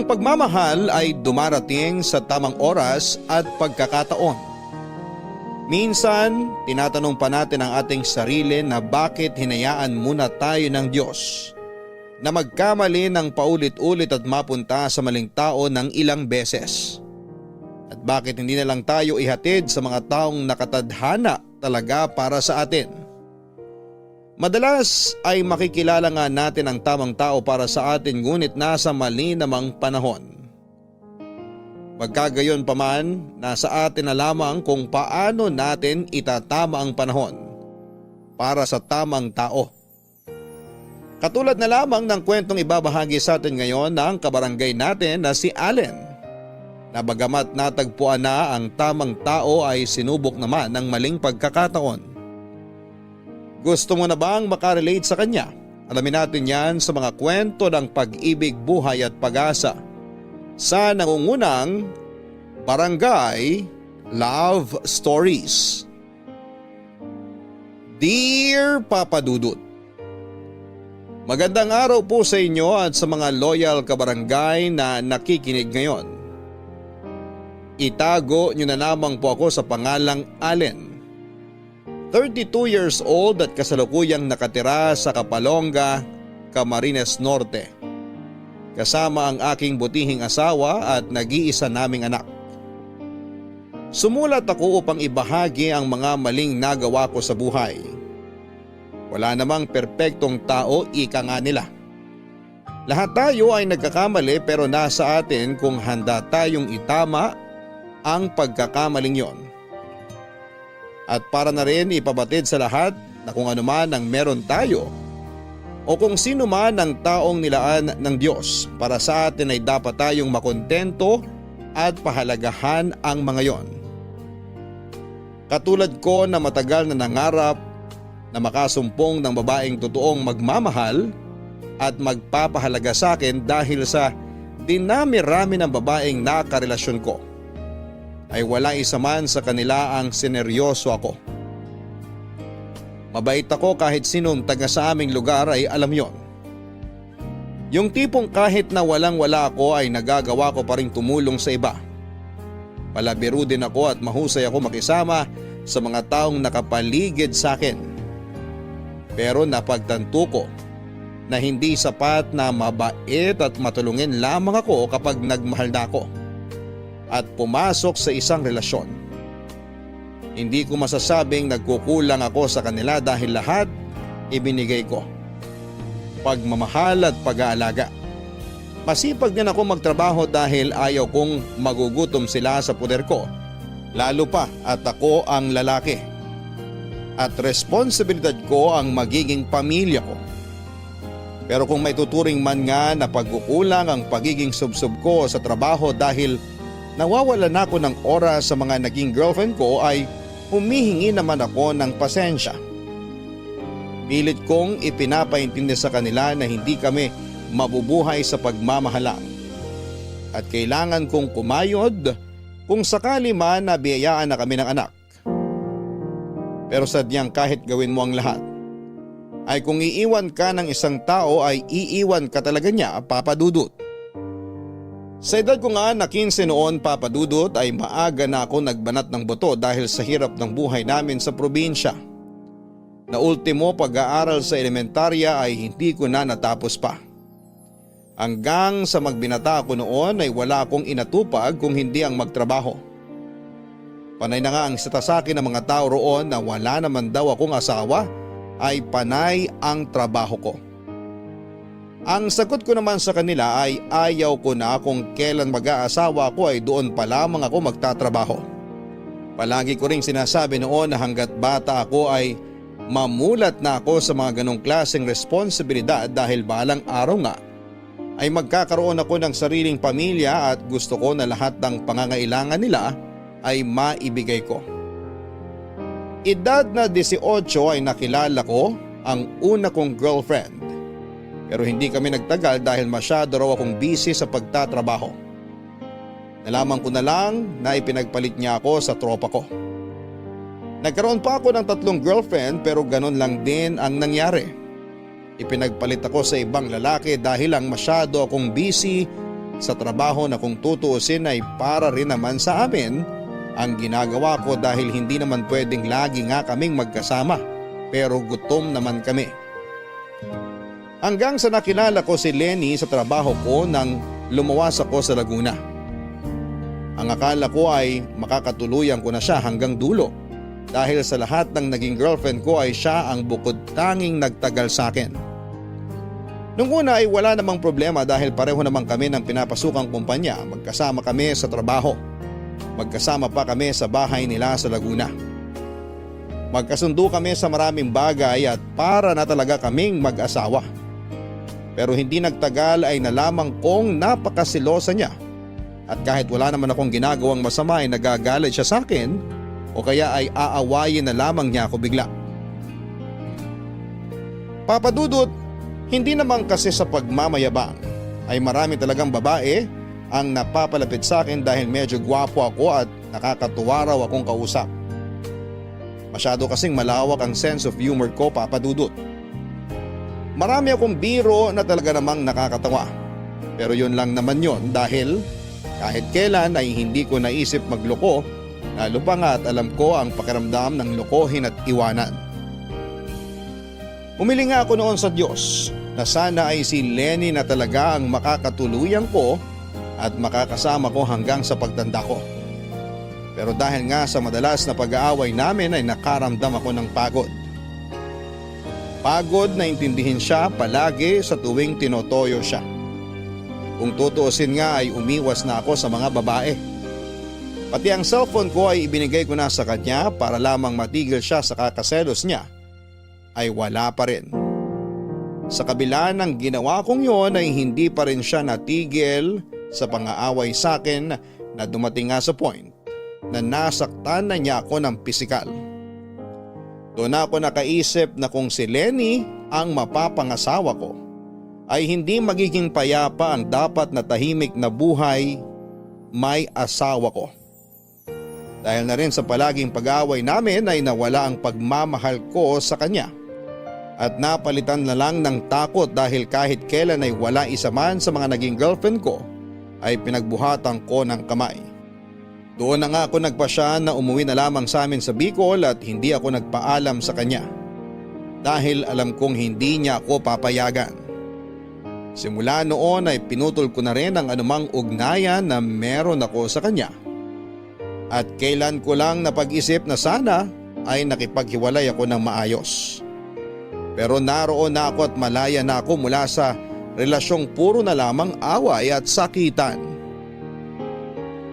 Ang pagmamahal ay dumarating sa tamang oras at pagkakataon. Minsan, tinatanong pa natin ang ating sarili na bakit hinayaan muna tayo ng Diyos na magkamali ng paulit-ulit at mapunta sa maling tao ng ilang beses. At bakit hindi na lang tayo ihatid sa mga taong nakatadhana talaga para sa atin. Madalas ay makikilala nga natin ang tamang tao para sa atin ngunit nasa mali namang panahon. Magkagayon pa man, nasa atin na lamang kung paano natin itatama ang panahon para sa tamang tao. Katulad na lamang ng kwentong ibabahagi sa atin ngayon ng kabarangay natin na si Allen, na bagamat natagpuan na ang tamang tao ay sinubok naman ng maling pagkakataon. Gusto mo na bang makarelate sa kanya? Alamin natin yan sa mga kwento ng pag-ibig, buhay at pag-asa sa nangungunang Barangay Love Stories. Dear Papa Dudut, magandang araw po sa inyo at sa mga loyal kabarangay na nakikinig ngayon. Itago nyo na lamang po ako sa pangalang Allen. 32 years old at kasalukuyang nakatira sa Kapalonga, Camarines Norte. Kasama ang aking butihing asawa at nag-iisa naming anak. Sumulat ako upang ibahagi ang mga maling nagawa ko sa buhay. Wala namang perpektong tao, ika nga nila. Lahat tayo ay nagkakamali pero nasa atin kung handa tayong itama ang pagkakamaling yon. At para na rin ipabatid sa lahat na kung ano man ang meron tayo o kung sino man ang taong nilaan ng Diyos, para sa atin ay dapat tayong makontento at pahalagahan ang mga yon. Katulad ko na matagal na nangarap na makasumpong ng babaeng totoong magmamahal at magpapahalaga sa akin dahil sa dinami-rami ng babaeng nakarelasyon ko, ay wala isa man sa kanila ang sineryoso ako. Mabait ako kahit sinong taga sa aming lugar ay alam yon. Yung tipong kahit na walang-wala ako ay nagagawa ko pa rin tumulong sa iba. Palabiro din ako at mahusay ako makisama sa mga taong nakapaligid sa akin. Pero napagtanto ko na hindi sapat na mabait at matulungin lamang ako kapag nagmahal na ako at pumasok sa isang relasyon. Hindi ko masasabing nagkukulang ako sa kanila dahil lahat ibinigay ko. Pagmamahal at pag-aalaga. Masipag din ako magtrabaho dahil ayaw kong magugutom sila sa poder ko, lalo pa at ako ang lalaki. At responsibilidad ko ang magiging pamilya ko. Pero kung may tuturing man nga na pagkukulang ang pagiging subsub ko sa trabaho dahil nawawalan ako ng oras sa mga naging girlfriend ko, ay humihingi naman ako ng pasensya. Pilit kong ipinapaintindi sa kanila na hindi kami mabubuhay sa pagmamahalang at kailangan kong kumayod kung sakali man na biyayaan na kami ng anak. Pero sadyang kahit gawin mo ang lahat, ay kung iiwan ka ng isang tao ay iiwan ka talaga niya, Papa Dudut. Sa edad ko nga na 15 noon, Papa Dudut, ay maaga na ako nagbanat ng buto dahil sa hirap ng buhay namin sa probinsya. Na ultimo pag-aaral sa elementarya ay hindi ko na natapos pa. Hanggang sa magbinata ako noon ay wala akong inatupag kung hindi ang magtrabaho. Panay na nga ang sitasakin ng mga tao roon na wala naman daw akong asawa, ay panay ang trabaho ko. Ang sagot ko naman sa kanila ay ayaw ko na kung kailan mag-aasawa ako ay doon pa lamang ako magtatrabaho. Palagi ko ring sinasabi noon na hanggat bata ako ay mamulat na ako sa mga ganong klaseng responsibilidad dahil balang araw nga ay magkakaroon ako ng sariling pamilya at gusto ko na lahat ng pangangailangan nila ay maibigay ko. Edad na 18 ay nakilala ko ang una kong girlfriend. Pero hindi kami nagtagal dahil masyado raw akong busy sa pagtatrabaho. Nalaman ko na lang na ipinagpalit niya ako sa tropa ko. Nagkaroon pa ako ng 3 girlfriend pero ganon lang din ang nangyari. Ipinagpalit ako sa ibang lalaki dahil lang masyado akong busy sa trabaho na kung tutuusin ay para rin naman sa amin ang ginagawa ko dahil hindi naman pwedeng lagi nga kaming magkasama pero gutom naman kami. Hanggang sa nakilala ko si Lenny sa trabaho ko nang lumuwas ako sa Laguna. Ang akala ko ay makakatuluyan ko na siya hanggang dulo dahil sa lahat ng naging girlfriend ko ay siya ang bukod tanging nagtagal sa akin. Nung una ay wala namang problema dahil pareho naman kami ng pinapasukang kumpanya, magkasama kami sa trabaho. Magkasama pa kami sa bahay nila sa Laguna. Magkasundo kami sa maraming bagay at para na talaga kaming mag-asawa. Pero hindi nagtagal ay nalaman kong napakasilosa niya. At kahit wala naman akong ginagawang masama ay nagagalit siya sa akin o kaya ay aawayin na lamang niya ako bigla. Papa Dudut, hindi naman kasi sa pagmamayabang ay marami talagang babae ang napapalapit sa akin dahil medyo gwapo ako at nakakatuwa raw akong kausap. Masyado kasing malawak ang sense of humor ko, Papa Dudut. Marami akong biro na talaga namang nakakatawa. Pero yun lang naman yun dahil kahit kailan ay hindi ko naisip magloko, lalo pa nga at alam ko ang pakiramdam ng lokohin at iwanan. Umili nga ako noon sa Diyos na sana ay si Lenny na talaga ang makakatuluyan ko at makakasama ko hanggang sa pagtanda ko. Pero dahil nga sa madalas na pag-aaway namin ay nakaramdam ako ng pagod. Pagod na intindihin siya palagi sa tuwing tinotoyo siya. Kung tutuusin nga ay umiwas na ako sa mga babae. Pati ang cellphone ko ay ibinigay ko na sa kanya para lamang matigil siya sa kakaselos niya ay wala pa rin. Sa kabila ng ginawa kong yon ay hindi pa rin siya natigil sa pang-aaway sa akin na dumating nga sa point na nasaktan na niya ako ng pisikal. Doon ako nakaisip na kung si Lenny ang mapapangasawa ko ay hindi magiging payapa ang dapat na tahimik na buhay may asawa ko. Dahil na rin sa palaging pag-aaway namin ay nawala ang pagmamahal ko sa kanya. At napalitan na lang ng takot dahil kahit kailan ay wala isa man sa mga naging girlfriend ko ay pinagbuhatan ko ng kamay. Doon na nga ako nagpasya na umuwi na lamang sa amin sa Bicol at hindi ako nagpaalam sa kanya. Dahil alam kong hindi niya ako papayagan. Simula noon ay pinutol ko na rin ang anumang ugnayan na meron ako sa kanya. At kailan ko lang napag-isip na sana ay nakipaghiwalay ako ng maayos. Pero naroon na ako at malaya na ako mula sa relasyong puro na lamang away at sakitan.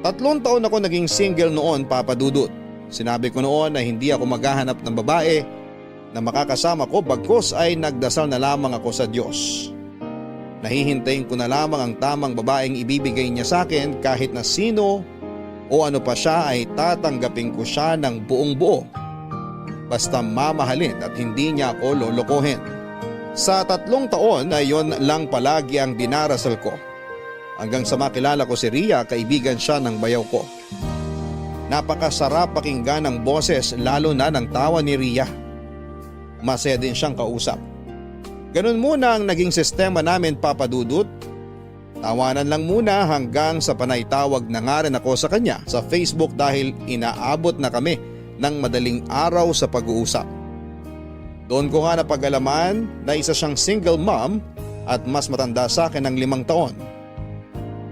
3 taon ako naging single noon, Papa Dudut. Sinabi ko noon na hindi ako maghahanap ng babae na makakasama ko bagkus ay nagdasal na lamang ako sa Diyos. Nahihintayin ko na lamang ang tamang babaeng ibibigay niya sa akin kahit na sino o ano pa siya ay tatanggapin ko siya ng buong buo. Basta mamahalin at hindi niya ako lolokohin. Sa 3 taon ay yon lang palagi ang dinarasal ko. Hanggang sa makilala ko si Ria, kaibigan siya ng bayaw ko. Napakasarap pakinggan ang boses lalo na ng tawa ni Ria. Masaya din siyang kausap. Ganun muna ang naging sistema namin, Papa Dudut. Tawanan lang muna hanggang sa panaytawag na nga rin ako sa kanya sa Facebook dahil inaabot na kami ng madaling araw sa pag-uusap. Doon ko nga napag-alaman na isa siyang single mom at mas matanda sa akin ng 5 taon.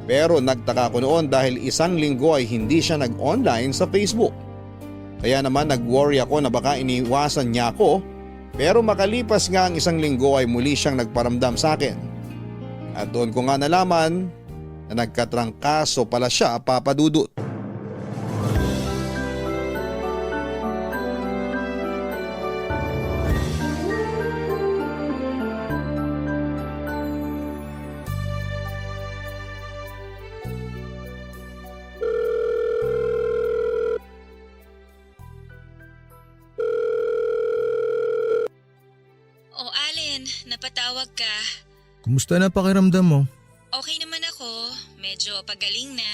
Pero nagtaka ko noon dahil 1 linggo ay hindi siya nag-online sa Facebook. Kaya naman nag-worry ako na baka iniwasan niya ako, pero makalipas nga ang 1 linggo ay muli siyang nagparamdam sa akin. At doon ko nga nalaman na nagkatrangkaso pala siya, Papa Dudut. O Allen, napatawag ka. Kumusta na pakiramdam mo? Okay naman ako, medyo pagaling na.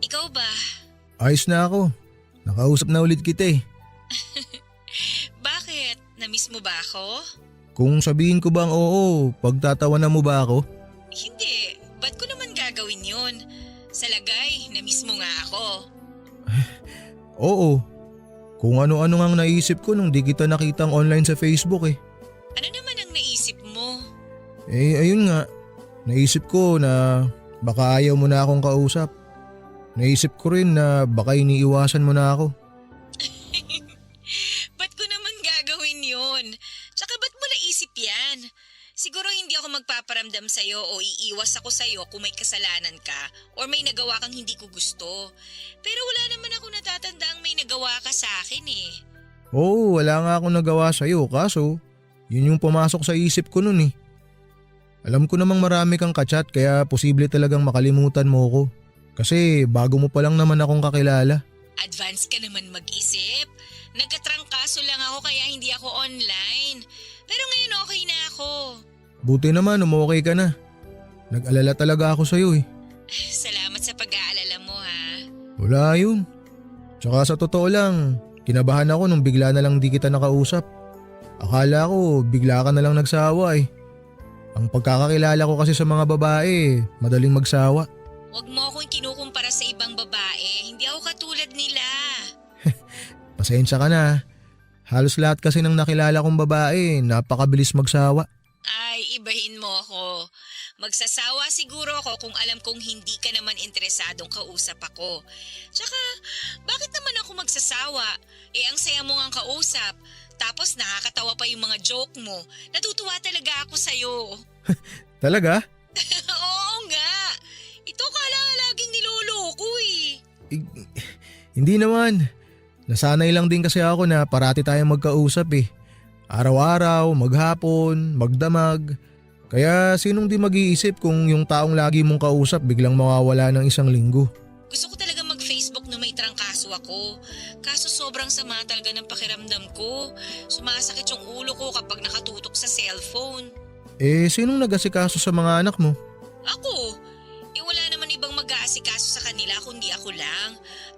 Ikaw ba? Ayos na ako. Nakausap na ulit kita eh. Bakit? Namiss mo ba ako? Kung sabihin ko bang oo, pagtatawanan mo ba ako? Hindi, ba't ko naman gagawin yun? Sa lagay, na-miss mo nga ako. Oo. Kung ano-ano ngang naisip ko nung di kita nakitang online sa Facebook eh. Ano naman ang naisip mo? Ayun nga. Naisip ko na baka ayaw mo na akong kausap. Naisip ko rin na baka iniiwasan mo na ako. Ba't ko naman gagawin yun? Tsaka ba't mo naisip yan? Siguro hindi ako magpaparamdam sa'yo o iiwas ako sa'yo kung may kasalanan ka or may nagawa kang hindi ko gusto. Pero wala naman ako natatandaang may nagawa ka sa akin eh. Oo, wala nga akong nagawa sa'yo kaso yun yung pumasok sa isip ko nun eh. Alam ko namang marami kang kachat kaya posible talagang makalimutan mo ko. Kasi bago mo pa lang naman akong kakilala. Advance ka naman mag-isip. Nagkatrangkaso lang ako kaya hindi ako online. Pero ngayon okay na ako. Buti naman umokay ka na. Nag-alala talaga ako sa'yo eh. Salamat sa pag-aalala mo ha. Wala yun. Tsaka sa totoo lang, kinabahan ako nung bigla na lang di kita nakausap. Akala ko bigla ka na lang nagsawa eh. Ang pagkakakilala ko kasi sa mga babae, madaling magsawa. Huwag mo akong kinukumpara sa ibang babae. Hindi ako katulad nila. Pasensya ka na. Halos lahat kasi ng nakilala kong babae, napakabilis magsawa. Ay, ibahin mo ako. Magsasawa siguro ako kung alam kong hindi ka naman interesadong kausap ako. Tsaka, bakit naman ako magsasawa? Ang saya mo ngang kausap. Tapos nakakatawa pa yung mga joke mo. Natutuwa talaga ako sa'yo. Talaga? Oo nga. Ito ka lang laging niloloko eh. Hindi naman. Nasanay lang din kasi ako na parati tayong magkausap eh. Araw-araw, maghapon, magdamag. Kaya sinong di mag-iisip kung yung taong lagi mong kausap biglang mawawala ng isang linggo? Gusto ko talaga mag-Facebook na may trangkaso ako. Kaso sobrang sama talaga ng pakiramdam ko. Sumasakit yung ulo ko kapag nakatutok sa cellphone. Sinong nag-asikaso sa mga anak mo? Ako? Wala naman ibang mag-aasikaso sa kanila kundi ako lang.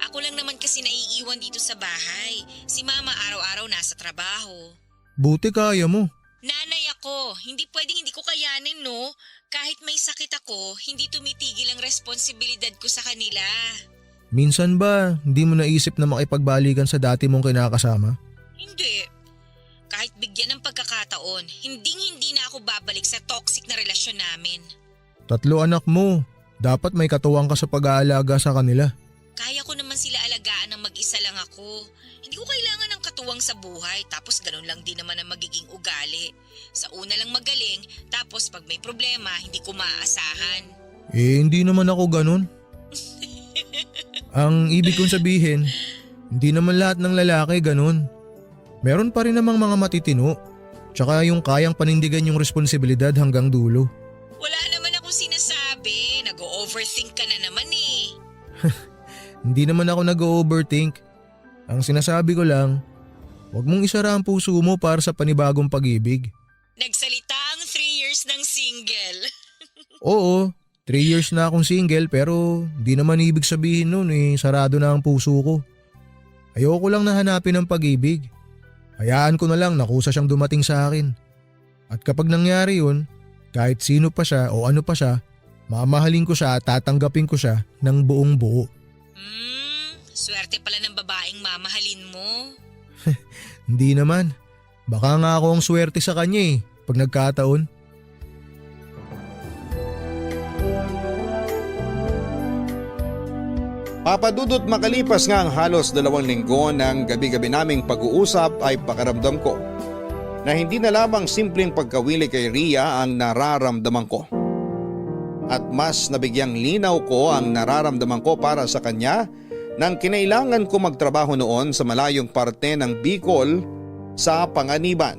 Ako lang naman kasi naiiwan dito sa bahay. Si mama araw-araw nasa trabaho. Buti kaya mo. Nanay ako, hindi pwedeng hindi ko kayanin no. Kahit may sakit ako, hindi tumitigil ang responsibilidad ko sa kanila. Minsan ba hindi mo naisip na makipagbalikan sa dati mong kinakasama? Hindi. Kahit bigyan ng pagkakataon, hindi na ako babalik sa toxic na relasyon namin. 3 anak mo. Dapat may katuwang ka sa pag-aalaga sa kanila. Kaya ko naman sila alagaan ng mag-isa lang ako. Hindi ko kailangan ng katuwang sa buhay tapos ganun lang din naman ang magiging ugali. Sa una lang magaling tapos pag may problema hindi ko maaasahan. Hindi naman ako ganun. Ang ibig kong sabihin, hindi naman lahat ng lalaki ganun. Meron pa rin namang mga matitino. Tsaka yung kayang panindigan yung responsibilidad hanggang dulo. Wala naman akong sinasabi. Nag-overthink ka na naman eh. Hindi naman ako nag-overthink. Ang sinasabi ko lang, huwag mong isara ang puso mo para sa panibagong pag-ibig. Nagsalita ang 3 years ng single. Oo, 3 years na akong single pero di naman ibig sabihin nun sarado na ang puso ko. Ayoko lang na hanapin ang pag-ibig. Hayaan ko na lang na kusa siyang dumating sa akin. At kapag nangyari yun, kahit sino pa siya o ano pa siya, mamahalin ko siya at tatanggapin ko siya ng buong buo. Swerte pala ng babaeng mamahalin mo. Hindi naman. Baka nga ako ang swerte sa kanya pag nagkataon. Papadudot makalipas nga ang halos 2 linggo ng gabi-gabi naming pag-uusap ay pakaramdam ko na hindi na lamang simpleng pagkawili kay Ria ang nararamdaman ko. At mas nabigyang linaw ko ang nararamdaman ko para sa kanya nang kinailangan ko magtrabaho noon sa malayong parte ng Bicol sa Panganiban.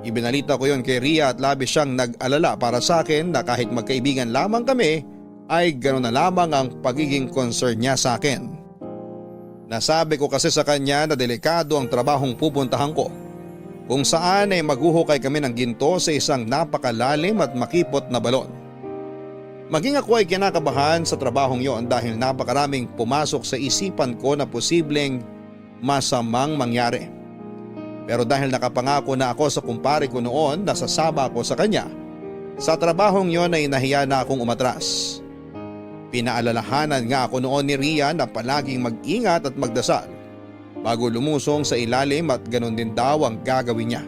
Ibinalita ko yon kay Ria at labis siyang nag-alala para sa akin na kahit magkaibigan lamang kami ay gano'n na lamang ang pagiging concern niya sa akin. Nasabi ko kasi sa kanya na delikado ang trabahong pupuntahan ko, kung saan ay maghuhukay kami ng ginto sa isang napakalalim at makipot na balon. Maging ako ay kinakabahan sa trabahong yon dahil napakaraming pumasok sa isipan ko na posibleng masamang mangyari. Pero dahil nakapangako na ako sa kumpare ko noon na sasama ako sa kanya, sa trabahong yon ay nahiya na akong umatras. Pinaalalahanan nga ako noon ni Ria na palaging mag-ingat at magdasal bago lumusong sa ilalim at ganun din daw ang gagawin niya.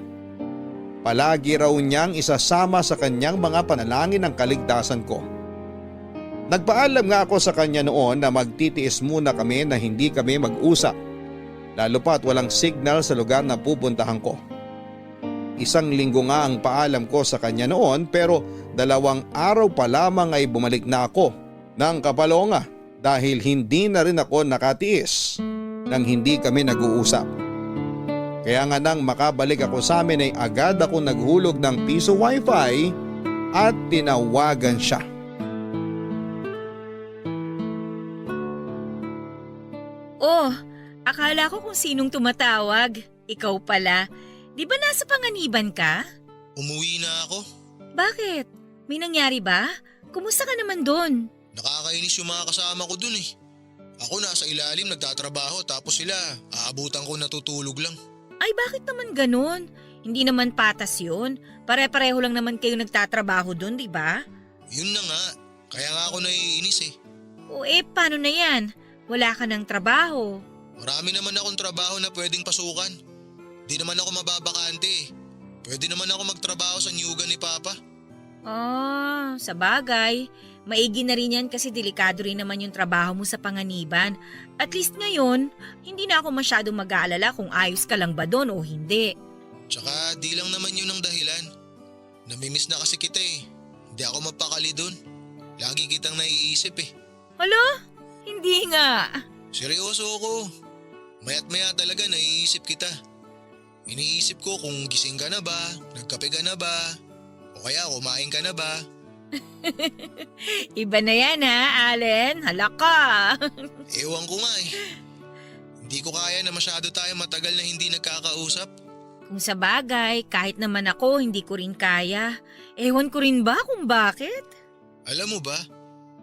Palagi raw niyang isasama sa kanyang mga panalangin ang kaligtasan ko. Nagpaalam nga ako sa kanya noon na magtitiis muna kami na hindi kami mag-usap, lalo pa't walang signal sa lugar na pupuntahan ko. 1 linggo nga ang paalam ko sa kanya noon pero 2 araw pa lamang ay bumalik na ako ng Kapalonga dahil hindi na rin ako nakatiis nang hindi kami nag-uusap. Kaya nga nang makabalik ako sa amin ay agad ako naghulog ng piso wifi at tinawagan siya. Oh, akala ko kung sinong tumatawag. Ikaw pala. Di ba nasa Panganiban ka? Umuwi na ako. Bakit? May nangyari ba? Kumusta ka naman doon? Nakakainis yung mga kasama ko dun eh. Ako nasa ilalim nagtatrabaho tapos sila aabutan ko natutulog lang. Ay bakit naman ganun? Hindi naman patas yun. Pare-pareho lang naman kayo nagtatrabaho doon, di ba? Yun na nga. Kaya nga ako naiinis eh. O paano na yan? Wala ka ng trabaho. Marami naman akong trabaho na pwedeng pasukan. Di naman ako mababakante eh. Pwede naman ako magtrabaho sa nyugan ni Papa. Sa bagay. Maigi na rin yan kasi delikado rin naman yung trabaho mo sa Panganiban. At least ngayon, hindi na ako masyadong mag-aalala kung ayos ka lang ba doon o hindi. Tsaka di lang naman yun ang dahilan. Namimiss na kasi kita eh. Hindi ako mapakali doon. Lagi kitang naiisip eh. Hala? Hindi nga. Seryoso ako. Maya't maya talaga naiisip kita. Iniisip ko kung gising ka na ba, nagkape ka na ba, o kaya kumain ka na ba. Iba na yan ha, Allen. Hala ka. Ewan ko nga eh. Hindi ko kaya na masyado tayo matagal na hindi nagkakausap. Kung sa bagay, kahit naman ako, hindi ko rin kaya. Ewan ko rin ba kung bakit? Alam mo ba,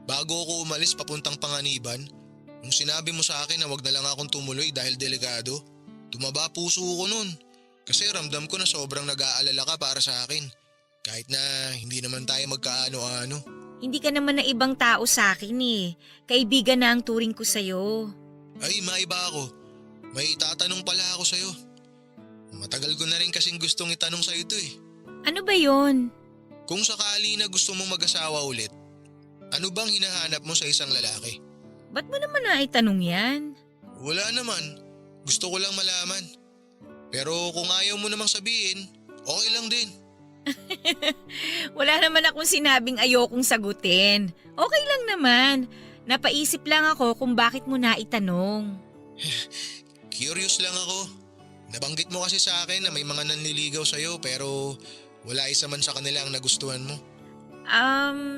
bago ako umalis papuntang Panganiban, nung sinabi mo sa akin na wag na lang akong tumuloy dahil delikado, tumaba puso ko nun. Kasi ramdam ko na sobrang nag-aalala ka para sa akin. Kahit na hindi naman tayo magkaano-ano. Hindi ka naman na ibang tao sa akin eh. Kaibigan na ang turing ko sa'yo. Ay, maiba ako. May itatanong pala ako sa'yo. Matagal ko na rin kasing gustong itanong sa'yo ito eh. Ano ba yon? Kung sakali na gusto mong mag-asawa ulit, ano bang hinahanap mo sa isang lalaki? Ba't mo naman naitanong yan? Wala naman. Gusto ko lang malaman. Pero kung ayaw mo namang sabihin, okay lang din. Wala naman akong sinabing ayokong sagutin. Okay lang naman. Napaisip lang ako kung bakit mo naitanong. Curious lang ako. Nabanggit mo kasi sa akin na may mga nanliligaw sa'yo pero wala isa man sa kanila ang nagustuhan mo.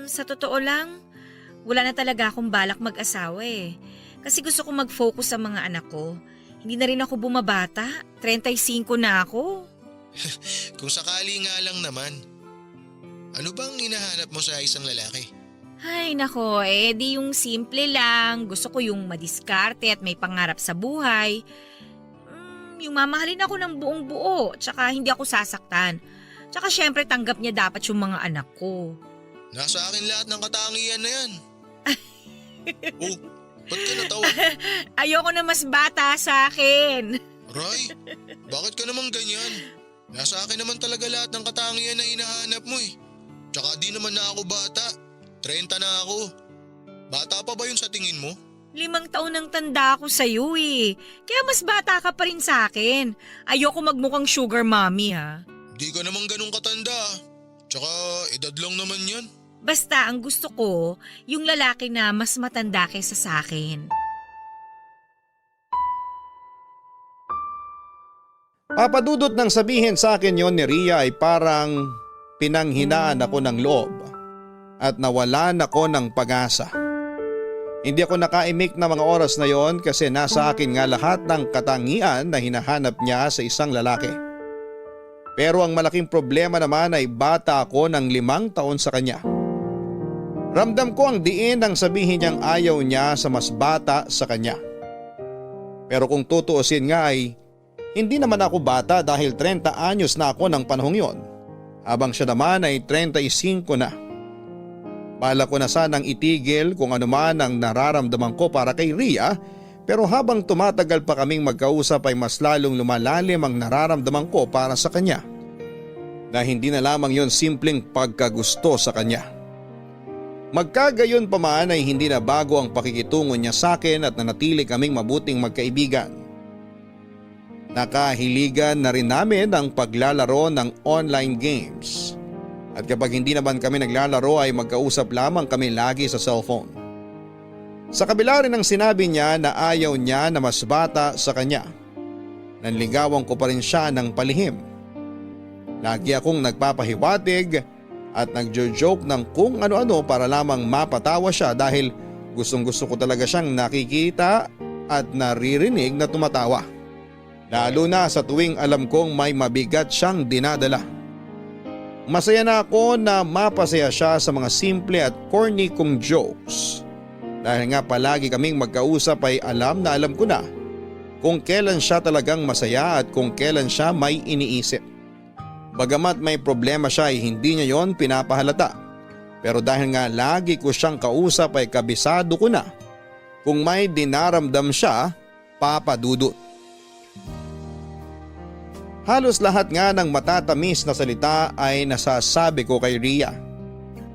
Sa totoo lang, wala na talaga akong balak mag-asawa eh. Kasi gusto kong mag-focus sa mga anak ko. Hindi na rin ako bumabata. 35 na ako. Kung sakali nga lang naman, ano bang hinahanap mo sa isang lalaki? Ay nako, di yung simple lang. Gusto ko yung madiskarte at may pangarap sa buhay. Yung mamahalin ako ng buong buo, tsaka hindi ako sasaktan. Tsaka syempre tanggap niya dapat yung mga anak ko. Nasa akin lahat ng katangian na yan. Oh, ba't ka natawa? Ayoko na mas bata sa akin. Ray, bakit ka naman ganyan? Nasa akin naman talaga lahat ng katangian na hinahanap mo eh. Tsaka di naman na ako bata. 30 na ako. Bata pa ba yun sa tingin mo? 5 taon nang tanda ako sa'yo eh. Kaya mas bata ka pa rin sa akin. Ayoko magmukhang sugar mommy ha. Di ka naman ganun katanda. Tsaka edad lang naman yan. Basta ang gusto ko, yung lalaki na mas matanda kaysa sa akin. Papadudot nang sabihin sa akin yon ni Ria ay parang pinanghinaan ako ng loob at nawalan ako ng pag-asa. Hindi ako nakaimik na mga oras na yon kasi nasa akin nga lahat ng katangian na hinahanap niya sa isang lalaki. Pero ang malaking problema naman ay bata ako ng 5 taon sa kanya. Ramdam ko ang diin nang sabihin niyang ayaw niya sa mas bata sa kanya. Pero kung tutuusin nga ay hindi naman ako bata dahil 30 anyos na ako ng panahong yon, habang siya naman ay 35 na. Bala ko na sanang itigil kung ano man ang nararamdaman ko para kay Ria, pero habang tumatagal pa kaming magkausap ay mas lalong lumalalim ang nararamdaman ko para sa kanya. Na hindi na lamang yon simpleng pagkagusto sa kanya. Magkagayon pa man ay hindi na bago ang pakikitungo niya sa akin at nanatili kaming mabuting magkaibigan. Nakahiligan na rin namin ang paglalaro ng online games. At kapag hindi naman kami naglalaro ay magkausap lamang kami lagi sa cellphone. Sa kabila rin ng sinabi niya na ayaw niya na mas bata sa kanya, nanligawan ko pa rin siya ng palihim. Lagi akong nagpapahiwatig at nagjo-joke ng kung ano-ano para lamang mapatawa siya dahil gustong-gusto ko talaga siyang nakikita at naririnig na tumatawa. Lalo na sa tuwing alam kong may mabigat siyang dinadala. Masaya na ako na mapasaya siya sa mga simple at corny kong jokes. Dahil nga palagi kaming magkausap ay alam na alam ko na kung kailan siya talagang masaya at kung kailan siya may iniisip. Bagamat may problema siya ay hindi niya yon pinapahalata. Pero dahil nga lagi ko siyang kausap ay kabisado ko na kung may dinaramdam siya, papadudot. Halos lahat nga ng matatamis na salita ay nasasabi ko kay Ria.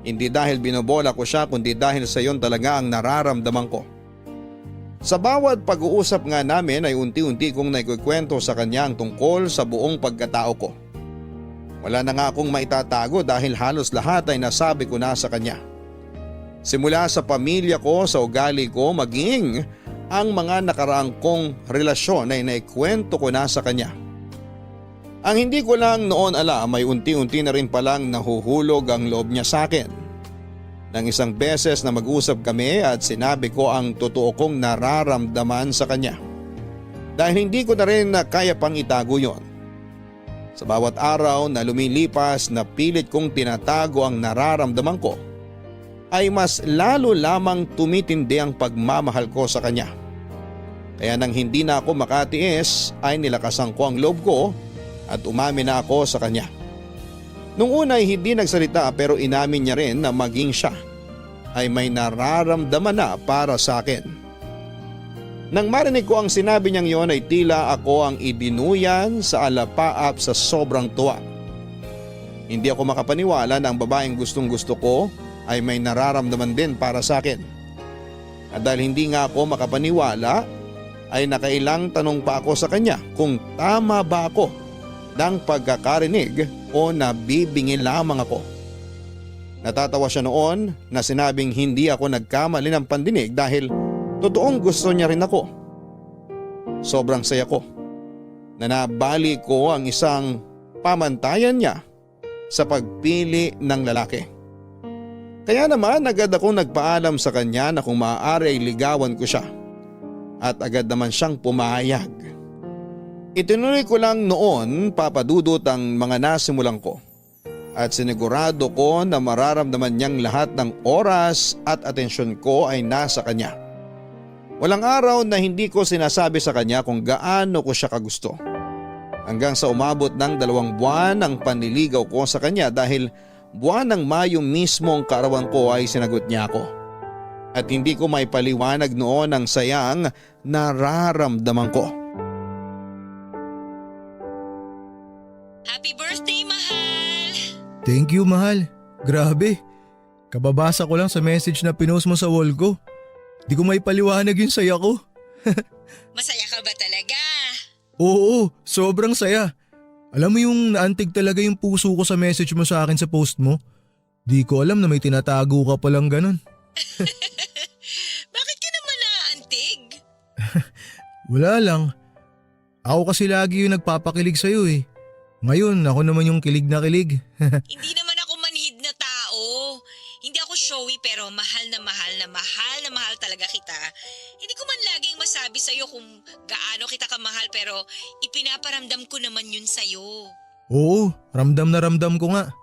Hindi dahil binobola ko siya kundi dahil sa yon talaga ang nararamdaman ko. Sa bawat pag-uusap nga namin ay unti-unti kong naikukwento sa kanya ang tungkol sa buong pagkatao ko. Wala na nga akong maitatago dahil halos lahat ay nasabi ko na sa kanya. Simula sa pamilya ko, sa ugali ko, maging ang mga nakaraang kong relasyon ay naikwento ko na sa kanya. Ang hindi ko lang noon alam ay unti-unti na rin palang nahuhulog ang loob niya sa akin. Nang isang beses na mag-usap kami at sinabi ko ang totoo kong nararamdaman sa kanya. Dahil hindi ko na rin kaya pang itago yon. Sa bawat araw na lumilipas na pilit kong tinatago ang nararamdaman ko, ay mas lalo lamang tumitindi ang pagmamahal ko sa kanya. Kaya nang hindi na ako makatiis ay nilakasan ko ang loob ko at umamin na ako sa kanya. Nung una ay hindi nagsalita pero inamin niya rin na maging siya ay may nararamdaman na para sa akin. Nang marinig ko ang sinabi niyang yon ay tila ako ang ibinuyan sa alapaap sa sobrang tuwa. Hindi ako makapaniwala na ang babaeng gustong gusto ko ay may nararamdaman din para sa akin. At dahil hindi nga ako makapaniwala ay nakailang tanong pa ako sa kanya kung tama ba ako ng pagkakarinig o nabibingil lamang ako. Natatawa siya noon na sinabing hindi ako nagkamali ng pandinig dahil totoong gusto niya rin ako. Sobrang saya ko na nabali ko ang isang pamantayan niya sa pagpili ng lalaki. Kaya naman agad akong nagpaalam sa kanya na kung maaari ay ligawan ko siya at agad naman siyang pumayag. Itinuloy ko lang noon papadudot ang mga nasimulan ko at sinigurado ko na mararamdaman niyang lahat ng oras at atensyon ko ay nasa kanya. Walang araw na hindi ko sinasabi sa kanya kung gaano ko siya kagusto. Hanggang sa umabot ng 2 buwan ang panliligaw ko sa kanya dahil buwan ng Mayo mismo ang kaarawan ko ay sinagot niya ako. At hindi ko may paliwanag noon ang sayang nararamdaman ko. Happy birthday, mahal! Thank you, mahal. Grabe. Kababasa ko lang sa message na pinost mo sa wall ko. Di ko may paliwanag yung saya ko. Masaya ka ba talaga? Oo, sobrang saya. Alam mo yung naantig talaga yung puso ko sa message mo sa akin sa post mo? Di ko alam na may tinatago ka palang ganun. Bakit ka naman naantig? Wala lang. Ako kasi lagi yung nagpapakilig sa'yo eh. Ngayon ako naman yung kilig na kilig. Hindi naman ako manhid na tao. Hindi ako showy pero mahal na mahal na mahal na mahal talaga kita. Hindi ko man laging masabi sa'yo kung gaano kita kamahal pero ipinaparamdam ko naman yun sa'yo. Oo, ramdam na ramdam ko nga.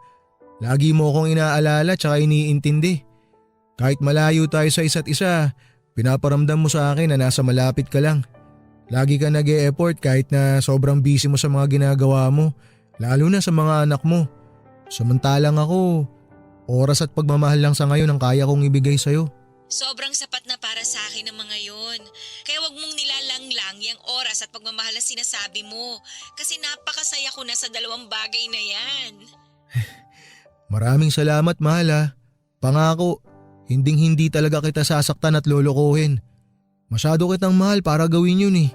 Lagi mo akong inaalala tsaka iniintindi. Kahit malayo tayo sa isa't isa, pinaparamdam mo sa akin na nasa malapit ka lang. Lagi ka nag-e-effort kahit na sobrang busy mo sa mga ginagawa mo, lalo na sa mga anak mo. Samantalang ako, Oras at pagmamahal lang sa ngayon ang kaya kong ibigay sa'yo. Sobrang sapat na para sa akin ng mga yon. Kaya wag mong nilalanglang yung oras at pagmamahal na sinasabi mo. Kasi napakasaya ko na sa dalawang bagay na yan. Maraming salamat mahal ha. Pangako, hindi talaga kita sasaktan at lolokohin. Masyado kitang mahal para gawin yun eh.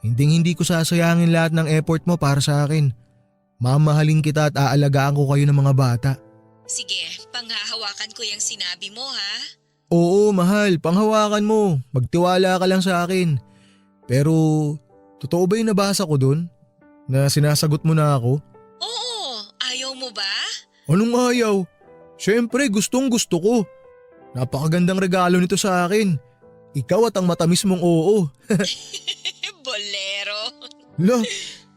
Hindi ko sasayangin lahat ng effort mo para sa akin. Mamahalin kita at aalagaan ko kayo ng mga bata. Sige, panghahawakan ko yung sinabi mo ha. Oo mahal, panghawakan mo. Magtiwala ka lang sa akin. Pero, totoo ba yung nabasa ko dun? Na sinasagot mo na ako? Oo, ayaw mo ba? Anong ayaw? Siyempre, gustong gusto ko. Napakagandang regalo nito sa akin. Ikaw at ang matamis mong oo. Bolero. La,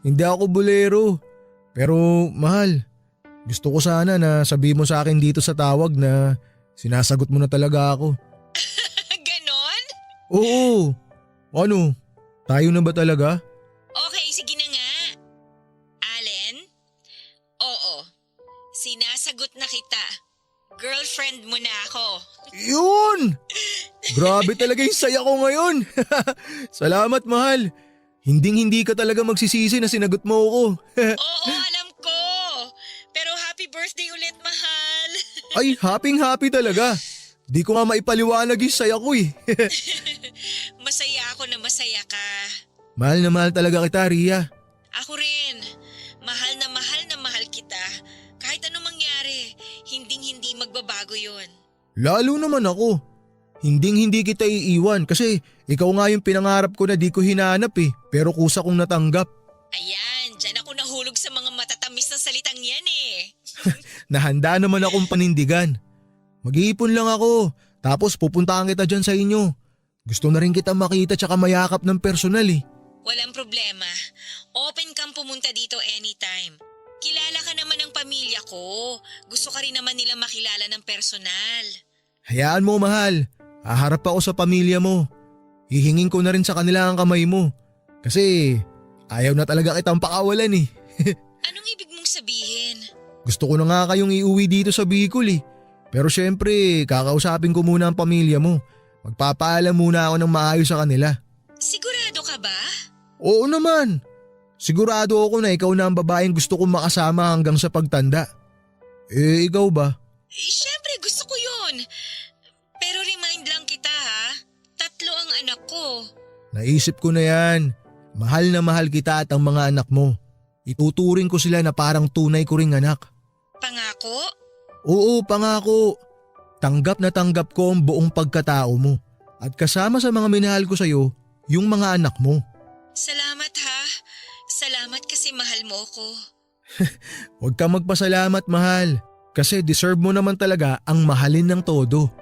hindi ako bolero. Pero mahal, gusto ko sana na sabihin mo sa akin dito sa tawag na sinasagot mo na talaga ako. Ganon? Oo. Ano? Tayo na ba talaga? Okay, sige na nga. Allen? Oo. Sinasagot na kita. Girlfriend mo na ako. Yun! Grabe talaga yung saya ko ngayon. Salamat mahal. Hindi ka talaga magsisisi na sinagot mo ako. Oo, alam ko. Pero happy birthday ulit, mahal. Ay, happy talaga. Di ko nga maipaliwanag yung saya ko eh. Masaya ako na masaya ka. Mahal na mahal talaga kita, Ria. Ako rin. Mahal na mahal kita. Kahit anong mangyari, hindi magbabago yun. Lalo naman ako. Hindi kita iiwan kasi ikaw nga yung pinangarap ko na di ko hinanap eh. Pero kusa kong natanggap. Ayan, dyan ako nahulog sa mga matatamis na salitang yan eh. Nahanda naman akong panindigan. Mag-iipon lang ako. Tapos pupuntahan kita dyan sa inyo. Gusto na rin kita makita tsaka mayakap ng personal eh. Walang problema. Open kang pumunta dito anytime. Kilala ka naman ng pamilya ko. Gusto ka rin naman nila makilala ng personal. Hayaan mo mahal. Haharap ako sa pamilya mo. Hihingin ko na rin sa kanila ang kamay mo. Kasi ayaw na talaga kitang pakawalan eh. Anong ibig mong sabihin? Gusto ko na nga kayong iuwi dito sa Bicol eh. Pero syempre, kakausapin ko muna ang pamilya mo. Magpapaalam muna ako ng maayos sa kanila. Sigurado ka ba? Oo naman. Sigurado ako na ikaw na ang babaeng gusto kong makasama hanggang sa pagtanda. Eh, ikaw ba? Siyempre gusto ko yun. Pero remind lang kita ha, 3 ang anak ko. Naisip ko na yan. Mahal na mahal kita at ang mga anak mo. Ituturing ko sila na parang tunay ko ring anak. Pangako? Oo, pangako. Tanggap na tanggap ko ang buong pagkatao mo. At kasama sa mga minahal ko sa'yo, yung mga anak mo. Salamat ha. Salamat kasi mahal mo ko. Huwag kang magpasalamat mahal. Kasi deserve mo naman talaga ang mahalin ng todo.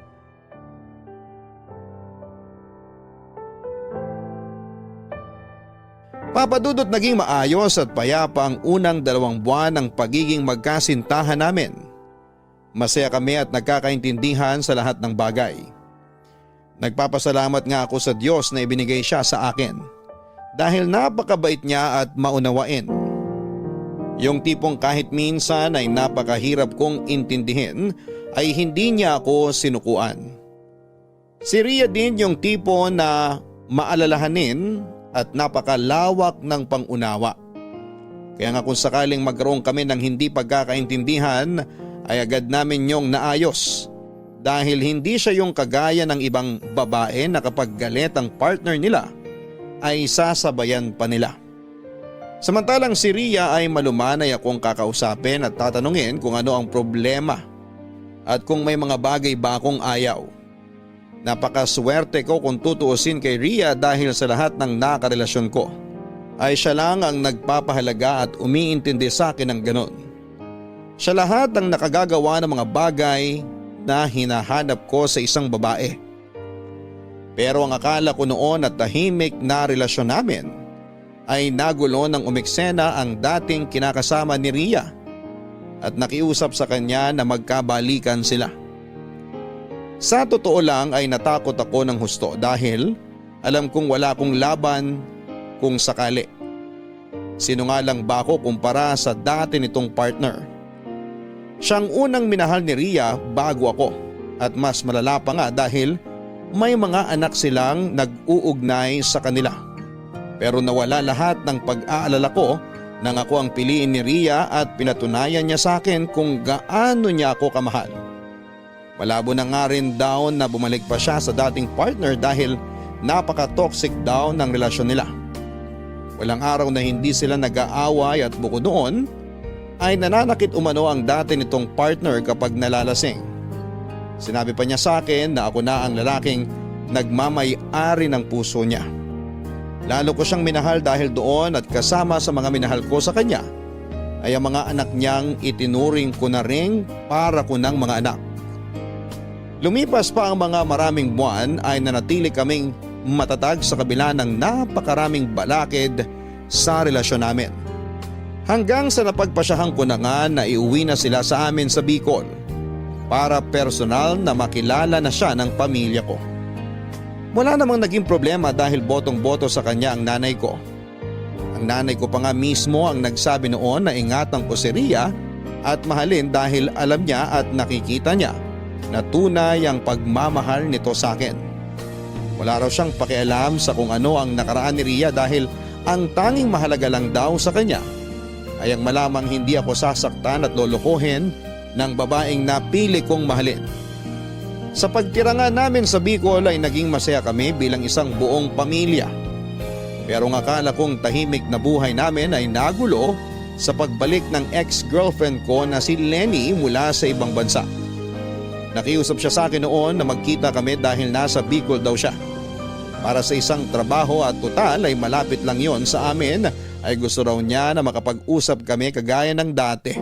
Papadudot naging maayos at payapa ang unang 2 buwan ng pagiging magkasintahan namin. Masaya kami at nagkakaintindihan sa lahat ng bagay. Nagpapasalamat nga ako sa Diyos na ibinigay siya sa akin dahil napakabait niya at maunawain. Yung tipong kahit minsan ay napakahirap kong intindihin ay hindi niya ako sinukuan. Si Ria din yung tipo na maalalahanin at napakalawak ng pangunawa. Kaya nga kung sakaling magkaroon kami ng hindi pagkakaintindihan ay agad namin yung naayos dahil hindi siya yung kagaya ng ibang babae na kapag galit ang partner nila ay sasabayan pa nila. Samantalang si Ria ay malumanay akong kakausapin at tatanungin kung ano ang problema at kung may mga bagay ba akong ayaw. Napakaswerte ko kung tutuusin kay Ria dahil sa lahat ng nakarelasyon ko ay siya lang ang nagpapahalaga at umiintindi sa akin ng ganon. Siya lahat ang nakagagawa ng mga bagay na hinahanap ko sa isang babae. Pero ang akala ko noon at tahimik na relasyon namin ay nagulo ng umeksena ang dating kinakasama ni Ria at nakiusap sa kanya na magkabalikan sila. Sa totoo lang ay natakot ako ng husto dahil alam kong wala akong laban kung sakali. Sinungalang ba ako kumpara sa dati nitong partner? Siyang unang minahal ni Ria bago ako at mas malala pa nga dahil may mga anak silang nag-uugnay sa kanila. Pero nawala lahat ng pag-aalala ko nang ako ang piliin ni Ria at pinatunayan niya sa akin kung gaano niya ako kamahal. Malabo na nga rin daw na bumalik pa siya sa dating partner dahil napaka-toxic daw ng relasyon nila. Walang araw na hindi sila nag-aaway at bukod doon ay nananakit umano ang dati nitong partner kapag nalalasing. Sinabi pa niya sa akin na ako na ang lalaking nagmamay-ari ng puso niya. Lalo ko siyang minahal dahil doon at kasama sa mga minahal ko sa kanya ay ang mga anak niyang itinuring ko na ring para ko ng mga anak. Lumipas pa ang mga maraming buwan ay nanatili kaming matatag sa kabila ng napakaraming balakid sa relasyon namin. Hanggang sa napagpasyahan ko na nga na iuwi na sila sa amin sa Bicol para personal na makilala na siya ng pamilya ko. Wala namang naging problema dahil botong-boto sa kanya ang nanay ko. Ang nanay ko pa nga mismo ang nagsabi noon na ingatan ko si Ria at mahalin dahil alam niya at nakikita niya na tunay ang pagmamahal nito sa akin. Wala raw siyang pakialam sa kung ano ang nakaraan ni Ria dahil ang tanging mahalaga lang daw sa kanya ay ang malamang hindi ako sasaktan at lolokohin ng babaeng napili kong mahalin. Sa pagtira nga namin sa Bicol ay naging masaya kami bilang isang buong pamilya. Pero ang akala kong tahimik na buhay namin ay nagulo sa pagbalik ng ex-girlfriend ko na si Lenny mula sa ibang bansa. Nakiusap siya sa akin noon na magkita kami dahil nasa Bicol daw siya. Para sa isang trabaho at total ay malapit lang yon sa amin ay gusto raw niya na makapag-usap kami kagaya ng dati.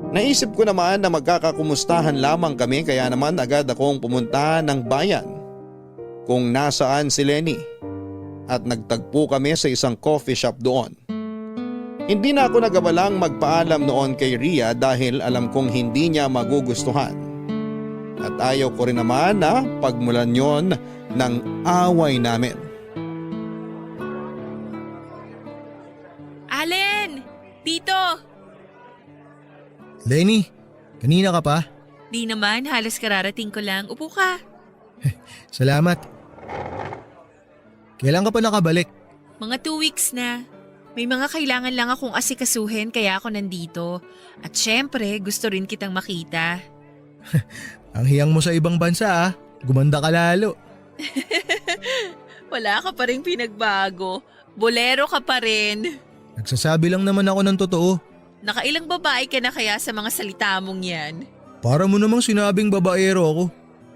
Naisip ko naman na magkakakumustahan lamang kami kaya naman agad akong pumunta ng bayan kung nasaan si Lenny at nagtagpo kami sa isang coffee shop doon. Hindi na ako nagabalang magpaalam noon kay Ria dahil alam kong hindi niya magugustuhan. At ayaw ko rin naman na pagmulan yon ng away namin. Allen! Dito! Lenny, kanina ka pa? Di naman, halos kararating ko lang. Upo ka. Salamat. Kailan ka pa nakabalik? Mga 2 weeks na. May mga kailangan lang akong asikasuhin kaya ako nandito. At syempre, gusto rin kitang makita. Ang hiyang mo sa ibang bansa ah. Gumanda ka lalo. Wala ka pa rin pinagbago. Bolero ka pa rin. Nagsasabi lang naman ako ng totoo. Nakailang babae ka na kaya sa mga salita mong yan? Para mo namang sinabing babaero ako.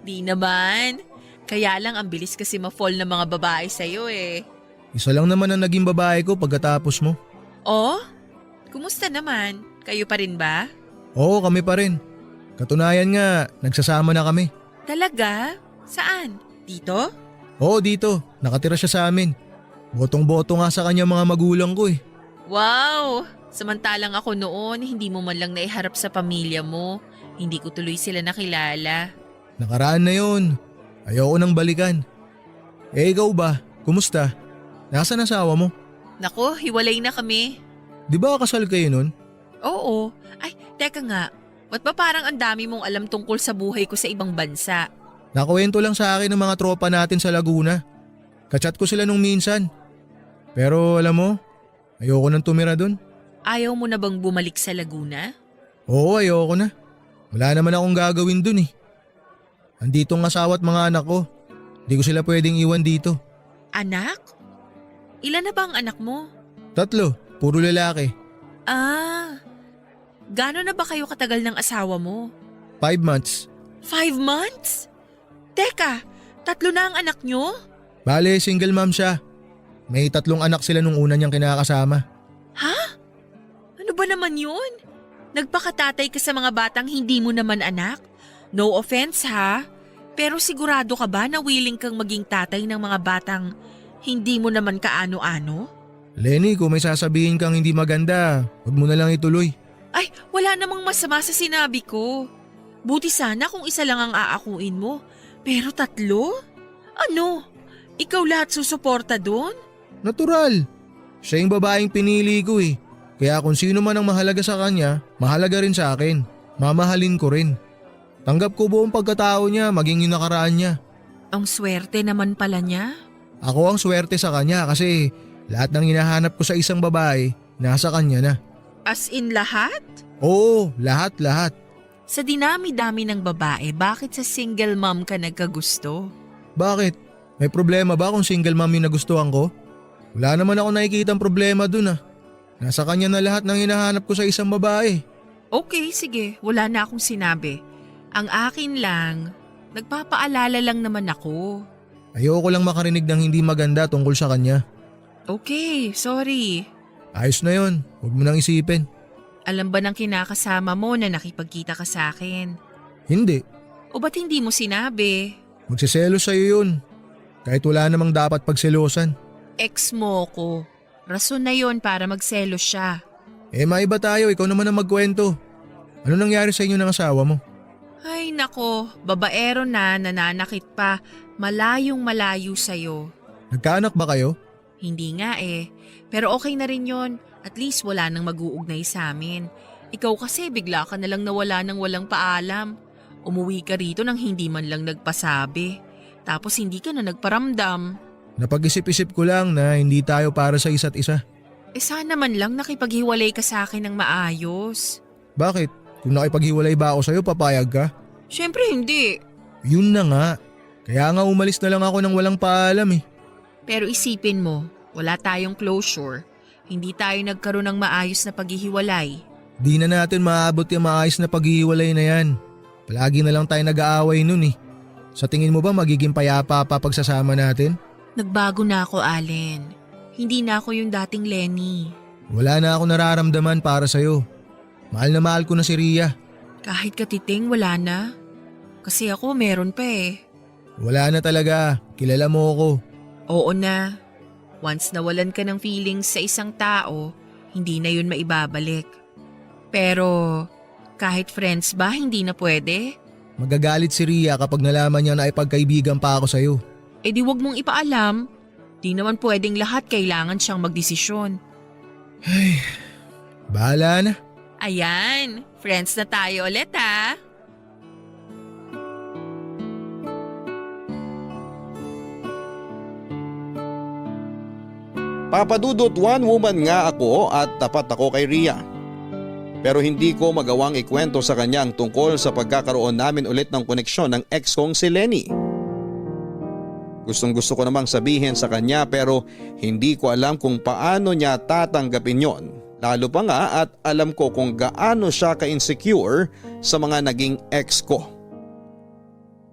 Di naman. Kaya lang ang bilis kasi ma-fall ng mga babae sa'yo eh. Isa lang naman ang naging babae ko pagkatapos mo. Oh? Kumusta naman? Kayo pa rin ba? Oo, kami pa rin. Katunayan nga, nagsasama na kami. Talaga? Saan? Dito? Oo, dito. Nakatira siya sa amin. Botong-boto nga sa kanya mga magulang ko eh. Wow! Samantalang ako noon, hindi mo man lang naiharap sa pamilya mo. Hindi ko tuloy sila nakilala. Nakaraan na yun. Ayoko nang balikan. Eh ikaw ba? Kumusta? Nasaan asawa mo? Nako, hiwalay na kami. Di ba kasal kayo nun? Oo. Ay, teka nga. Ba't ba parang ang dami mong alam tungkol sa buhay ko sa ibang bansa? Nakuwento lang sa akin ng mga tropa natin sa Laguna. Kachat ko sila nung minsan. Pero alam mo, ayoko nang tumira dun. Ayaw mo na bang bumalik sa Laguna? Oo, ayoko na. Wala naman akong gagawin dun eh. Andito ang asawa at mga anak ko. Hindi ko sila pwedeng iwan dito. Anak? Ilan na ba ang anak mo? 3, puro lalaki. Ah, gano'n na ba kayo katagal ng asawa mo? 5 months. 5 months? Teka, 3 na ang anak nyo? Bale, single mom siya. May 3 anak sila nung una niyang kinakasama. Ha? Ano ba naman yun? Nagpakatatay ka sa mga batang hindi mo naman anak? No offense ha, pero sigurado ka ba na willing kang maging tatay ng mga batang hindi mo naman kaano-ano? Lenny, kung may sasabihin kang hindi maganda, huwag mo na lang ituloy. Ay, wala namang masama sa sinabi ko. Buti sana kung isa lang ang aakuin mo. Pero 3? Ano? Ikaw lahat susuporta doon? Natural. Siya yung babaeng pinili ko eh. Kaya kung sino man ang mahalaga sa kanya, mahalaga rin sa akin. mamahalin ko rin. Tanggap ko buong pagkatao niya, maging yung nakaraan niya. Ang swerte naman pala niya. Ako ang swerte sa kanya kasi lahat ng hinahanap ko sa isang babae, nasa kanya na. As in lahat? Oo, lahat. Sa dinami-dami ng babae, bakit sa single mom ka nagkagusto? Bakit? May problema ba kung single mom yung nagustuhan ko? Wala naman ako nakikitang problema dun ah. Nasa kanya na lahat ng hinahanap ko sa isang babae. Okay, sige. Wala na akong sinabi. Ang akin lang, nagpapaalala lang naman ako. Ayoko lang makarinig ng hindi maganda tungkol sa kanya. Okay, sorry. Ayos na yon, huwag mo nang isipin. Alam ba ng kinakasama mo na nakipagkita ka sa akin? Hindi, O ba't hindi mo sinabi? magsiselos sa'yo yun. Kahit wala namang dapat pagselosan. Ex mo ko. Rason na yon para magselos siya. Maiba tayo, ikaw naman ang magkwento. Ano nangyari sa inyo ng asawa mo? Ay nako, babaero na, nananakit pa. Malayong malayo sa'yo. Nagkaanak ba kayo? Hindi nga eh. Pero okay na rin yon. At least wala nang mag-uugnay sa amin. Ikaw kasi bigla ka nalang nawala nang walang paalam. Umuwi ka rito nang hindi man lang nagpasabi. Tapos hindi ka na nagparamdam. Napag-isip-isip ko lang na hindi tayo para sa isa't isa. Sana man lang nakipaghiwalay ka sa akin ng maayos. Bakit? Kung nakipaghiwalay ba ako sa'yo, papayag ka? Syempre hindi. Yun na nga. Kaya nga umalis na lang ako nang walang paalam eh. Pero isipin mo, wala tayong closure. Hindi tayo nagkaroon ng maayos na paghihiwalay. Di na natin maabot yung maayos na paghihiwalay na yan. Palagi na lang tayo nag-aaway nun eh. Sa tingin mo ba magiging payapa pa pagsasama natin? Nagbago na ako, Allen. Hindi na ako yung dating Lenny. Wala na ako nararamdaman para sa'yo. Mahal na mahal ko na si Ria. Kahit katiting, wala na. Kasi ako meron pa eh. Wala na talaga. Kilala mo ako. Oo na. Once nawalan ka ng feelings sa isang tao, hindi na yun maibabalik. Pero kahit friends ba, hindi na pwede? Magagalit si Ria kapag nalaman niya na ipagkaibigan pa ako sa'yo. Eh di wag mong ipaalam. Di naman pwedeng lahat kailangan siyang magdesisyon. Bahala na. Ayan, friends na tayo ulit ha. Papadudot one woman nga ako at tapat ako kay Ria. Pero hindi ko magawang ikwento sa kanya ang tungkol sa pagkakaroon namin ulit ng koneksyon ng ex kong si Lenny. Gustong gusto ko namang sabihin sa kanya pero hindi ko alam kung paano niya tatanggapin yon. Lalo pa nga at alam ko kung gaano siya ka-insecure sa mga naging ex ko.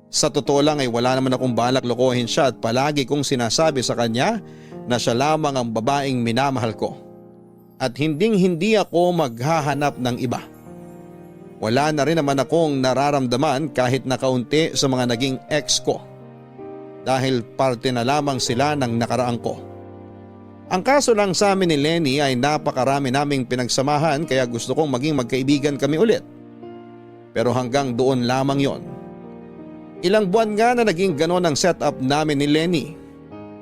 Sa totoo lang ay wala naman akong balak lokohin siya at palagi kong sinasabi sa kanya na siya lamang ang babaeng minamahal ko. At hindi ako maghahanap ng iba. Wala na rin naman akong nararamdaman kahit na kaunti sa mga naging ex ko. Dahil parte na lamang sila ng nakaraan ko. Ang kaso lang sa amin ni Lenny ay napakarami naming pinagsamahan kaya gusto kong maging magkaibigan kami ulit. Pero hanggang doon lamang yon. Ilang buwan nga na naging ganon ang setup namin ni Lenny.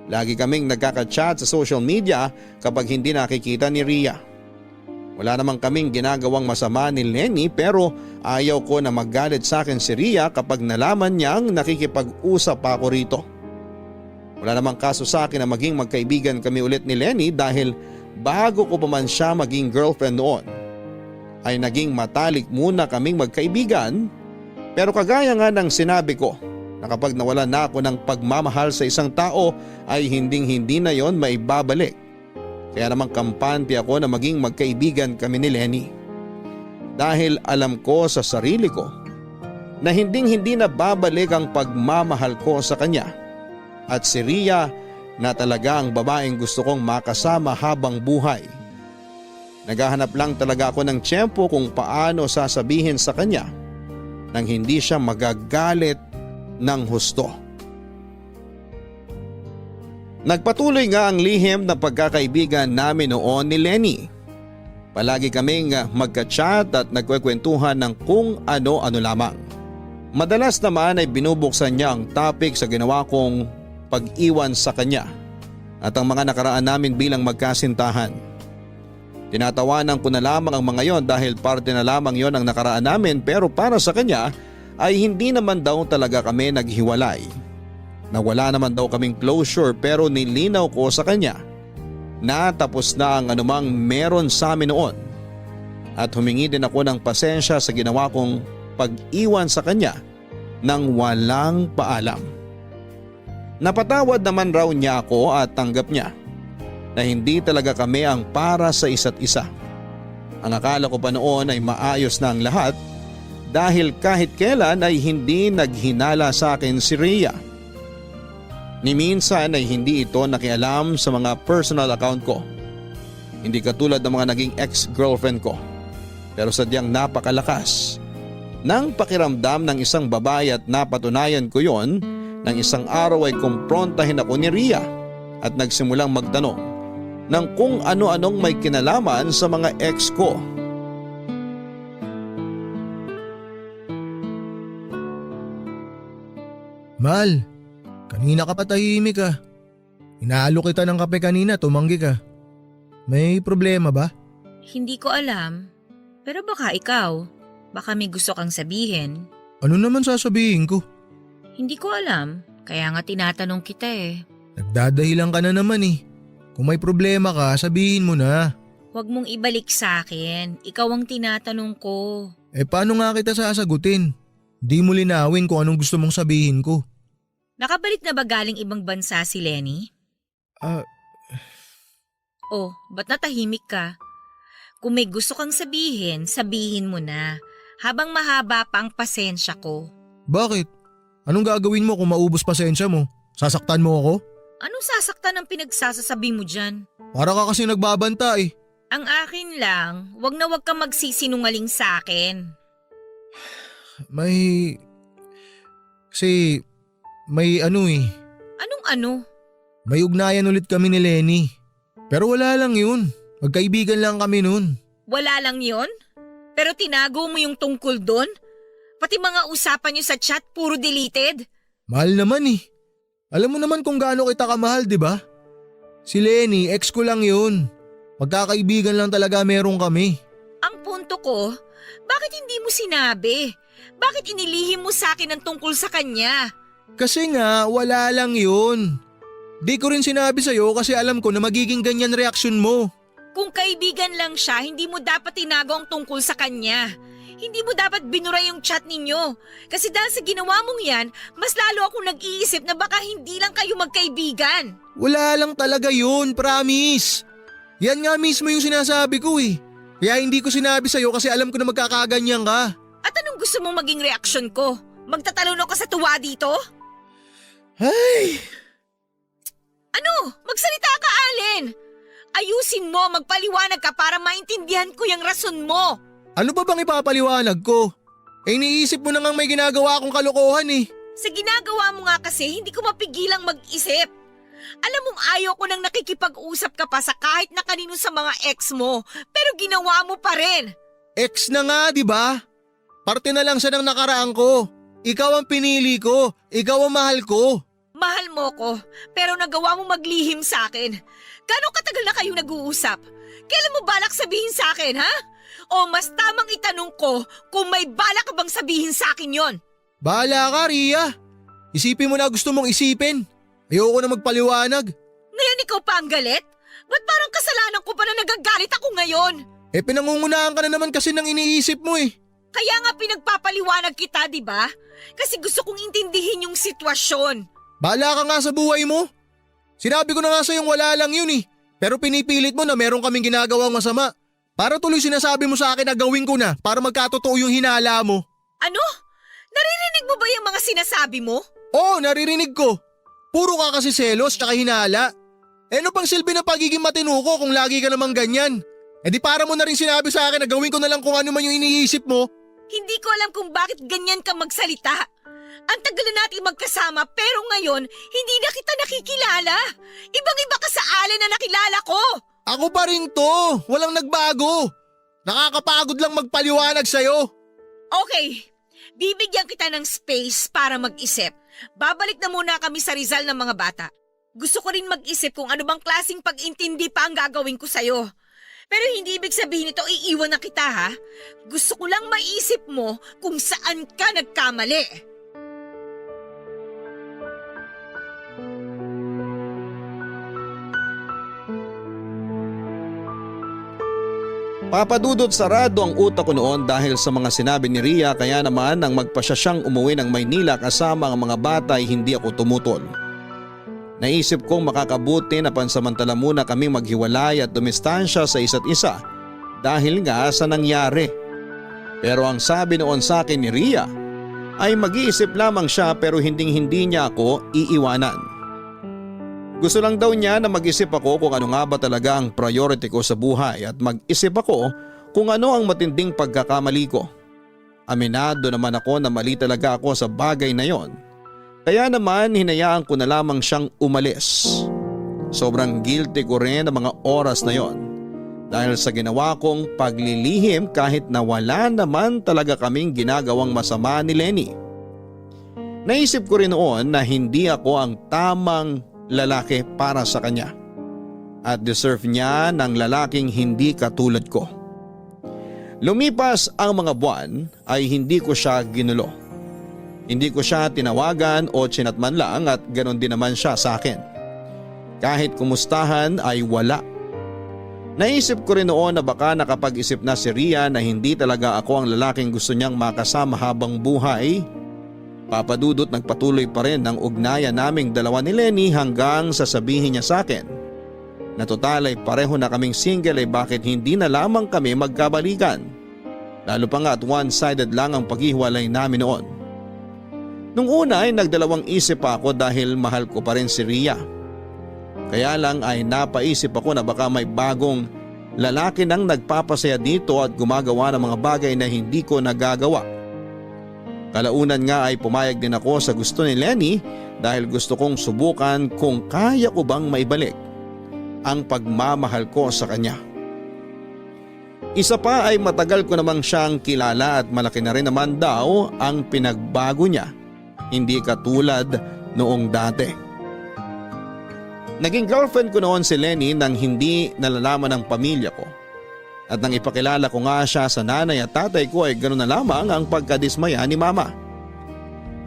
Lagi kaming nagkaka-chat sa social media kapag hindi nakikita ni Ria. Wala namang kaming ginagawang masama ni Lenny pero ayaw ko na magalit sa akin si Ria kapag nalaman niyang nakikipag-usap pa ako rito. Wala namang kaso sa akin na maging magkaibigan kami ulit ni Lenny dahil bago ko pa man siya maging girlfriend noon ay naging matalik muna kaming magkaibigan. Pero kagaya nga ng sinabi ko na kapag nawalan na ako ng pagmamahal sa isang tao ay hindi na yon maibabalik. Kaya namang kampante ako na maging magkaibigan kami ni Lenny. Dahil alam ko sa sarili ko na hindi na babalik ang pagmamahal ko sa kanya. At si Ria na talaga ang babaeng gusto kong makasama habang buhay. Naghahanap lang talaga ako ng tiyempo kung paano sasabihin sa kanya nang hindi siya magagalit ng husto. Nagpatuloy nga ang lihim na pagkakaibigan namin noon ni Lenny. Palagi kaming magka-chat at nagkwekwentuhan ng kung ano-ano lamang. Madalas naman ay binubuksan niya ang topic sa ginawa kong pag-iwan sa kanya at ang mga nakaraan namin bilang magkasintahan. Tinatawanan ko na lamang ang mga yon dahil parte na lamang yon ang nakaraan namin, pero para sa kanya ay hindi naman daw talaga kami naghiwalay. Nawala naman daw kaming closure, pero nilinaw ko sa kanya na tapos na ang anumang meron sa amin noon. At humingi din ako ng pasensya sa ginawa kong pag-iwan sa kanya nang walang paalam. Napatawad naman raw niya ako at tanggap niya na hindi talaga kami ang para sa isa't isa. Ang akala ko pa noon ay maayos na ang lahat dahil kahit kailan ay hindi naghinala sa akin si Rhea. Ni minsan ay hindi ito nakialam sa mga personal account ko. Hindi katulad ng mga naging ex-girlfriend ko. Pero sadyang napakalakas ng pakiramdam ng isang babae at napatunayan ko yon nang isang araw ay kumprontahin ako ni Rhea at nagsimulang magtanong ng kung ano-anong may kinalaman sa mga ex ko. Mahal, kanina ka pa tahimik ah. Inaalok kita ng kape kanina, tumanggi ka. May problema ba? Hindi ko alam. Pero baka ikaw. Baka may gusto kang sabihin. Ano naman sasabihin ko? Hindi ko alam. Kaya nga tinatanong kita eh. Nagdadahilan ka na naman eh. Kung may problema ka, sabihin mo na. Huwag mong ibalik sa akin. Ikaw ang tinatanong ko. Eh paano nga kita sasagutin? Di mo linawin kung anong gusto mong sabihin ko. Nakabalik na ba galing ibang bansa si Lenny? Oh, ba't natahimik ka? Kung may gusto kang sabihin, sabihin mo na. Habang mahaba pa ang pasensya ko. Bakit? Anong gagawin mo kung maubos pasensya mo? Sasaktan mo ako? Anong sasaktan ang pinagsasasabi mo dyan? Para ka kasi nagbabanta eh. Ang akin lang, wag na wag kang magsisinungaling sa akin. May ano eh. Anong ano? May ugnayan ulit kami ni Lenny. Pero wala lang yun. Magkaibigan lang kami nun. Wala lang yon? Pero tinago mo yung tungkol doon? Pati mga usapan niyo sa chat, puro deleted? Mahal naman eh. Alam mo naman kung gaano kita kamahal, di ba? Si Lenny, ex ko lang yun. Magkakaibigan lang talaga meron kami. Ang punto ko, bakit hindi mo sinabi? Bakit inilihim mo sa akin ang tungkol sa kanya? Kasi nga, wala lang yun. Di ko rin sinabi sa'yo kasi alam ko na magiging ganyan reaksyon mo. Kung kaibigan lang siya, hindi mo dapat tinago ang tungkol sa kanya. Hindi mo dapat binura yung chat ninyo. Kasi dahil sa ginawa mong yan, mas lalo akong nag-iisip na baka hindi lang kayo magkaibigan. Wala lang talaga yun, promise. Yan nga mismo yung sinasabi ko eh. Kaya hindi ko sinabi sa'yo kasi alam ko na magkakaganyan ka. At anong gusto mong maging reaksyon ko? Magtatalon ako sa tuwa dito? Ay! Ano? Magsalita ka, Allen! Ayusin mo, magpaliwanag ka para maintindihan ko yung rason mo. Ano ba bang ipapaliwanag ko? Eh iniisip mo na ngang may ginagawa akong kalokohan eh. Sa ginagawa mo nga kasi, hindi ko mapigilang mag-isip. Alam mong ayaw ko nang nakikipag-usap ka pa sa kahit na kanino sa mga ex mo, pero ginawa mo pa rin. Ex na nga, di ba? Parte na lang siya ng nakaraan ko. Ikaw ang pinili ko. Ikaw ang mahal ko. Mahal mo ko, pero nagawa mo maglihim sa akin. Gano'ng katagal na kayong nag-uusap? Kailan mo balak sabihin sa akin, ha? O mas tamang itanong ko kung may balak ka bang sabihin sa akin yon? Bahala ka, Rhea. Isipin mo na gusto mong isipin. Ayoko na magpaliwanag. Ngayon ikaw pa ang galit? Ba't parang kasalanan ko pa na nagagalit ako ngayon? Eh pinangungunahan ka na naman kasi ng iniisip mo eh. Kaya nga pinagpapaliwanag kita, di ba? Kasi gusto kong intindihin yung sitwasyon. Bahala ka nga sa buhay mo. Sinabi ko na nga sa'yong wala lang yun eh. Pero pinipilit mo na meron kaming ginagawang masama. Para tuloy sinasabi mo sa akin na gawin ko na para magkatotoo yung hinala mo. Ano? Naririnig mo ba yung mga sinasabi mo? Oo, naririnig ko. Puro ka kasi selos tsaka hinala. Eh ano pang silbi ng pagiging matino ko kung lagi ka namang ganyan? Eh di para mo na rin sinabi sa akin na gawin ko na lang kung ano man yung iniisip mo. Hindi ko alam kung bakit ganyan ka magsalita. Ang tagal na natin magkasama pero ngayon hindi na kita nakikilala. Ibang-iba ka sa Allen na nakilala ko. Ako pa rin to. Walang nagbago. Nakakapagod lang magpaliwanag sa'yo. Okay, bibigyan kita ng space para mag-isip. Babalik na muna kami sa Rizal ng mga bata. Gusto ko rin mag-isip kung ano bang klaseng pag-intindi pa ang gagawin ko sa'yo. Pero hindi ibig sabihin nito iiwan na kita ha. Gusto ko lang maisip mo kung saan ka nagkamali. Papadudot sarado ang utak ko noon dahil sa mga sinabi ni Ria, kaya naman nang magpasya siyang umuwi ng Maynila kasama ang mga bata ay hindi ako tumutol. Naisip kong makakabuti na pansamantala muna kaming maghiwalay at dumistansya sa isa't isa dahil nga sa nangyari. Pero ang sabi noon sa akin ni Ria ay mag-iisip lamang siya pero hindi niya ako iiwanan. Gusto lang daw niya na mag-isip ako kung ano nga ba talaga ang priority ko sa buhay at mag-isip ako kung ano ang matinding pagkakamali ko. Aminado naman ako na mali talaga ako sa bagay na yon. Kaya naman hinayaan ko na lamang siyang umalis. Sobrang guilty ko rin ng mga oras na yon dahil sa ginawa kong paglilihim kahit na wala naman talaga kaming ginagawang masama ni Lenny. Naisip ko rin noon na hindi ako ang tamang lalaki para sa kanya at deserve niya ng lalaking hindi katulad ko. Lumipas ang mga buwan ay hindi ko siya ginulo. Hindi ko siya tinawagan o chinatman lang at ganon din naman siya sa akin. Kahit kumustahan ay wala. Naisip ko rin noon na baka nakapag-isip na si Ria na hindi talaga ako ang lalaking gusto niyang makasama habang buhay. Papadudot nagpatuloy pa rin ang ugnayan naming dalawa ni Lenny hanggang sasabihin niya sa akin na total ay pareho na kaming single ay bakit hindi na lamang kami magkabalikan. Lalo pa nga at one-sided lang ang paghiwalay namin noon. Nung una ay nagdalawang isip ako dahil mahal ko pa rin si Ria. Kaya lang ay napaisip ako na baka may bagong lalaki nang nagpapasaya dito at gumagawa ng mga bagay na hindi ko nagagawa. Kalaunan nga ay pumayag din ako sa gusto ni Lenny dahil gusto kong subukan kung kaya ko bang maibalik ang pagmamahal ko sa kanya. Isa pa ay matagal ko namang siyang kilala at malaki na rin naman daw ang pinagbago niya, hindi katulad noong dati. Naging girlfriend ko noon si Lenny nang hindi nalalaman ng pamilya ko. At nang ipakilala ko nga siya sa nanay at tatay ko ay ganoon na lamang ang pagkadismaya ni mama.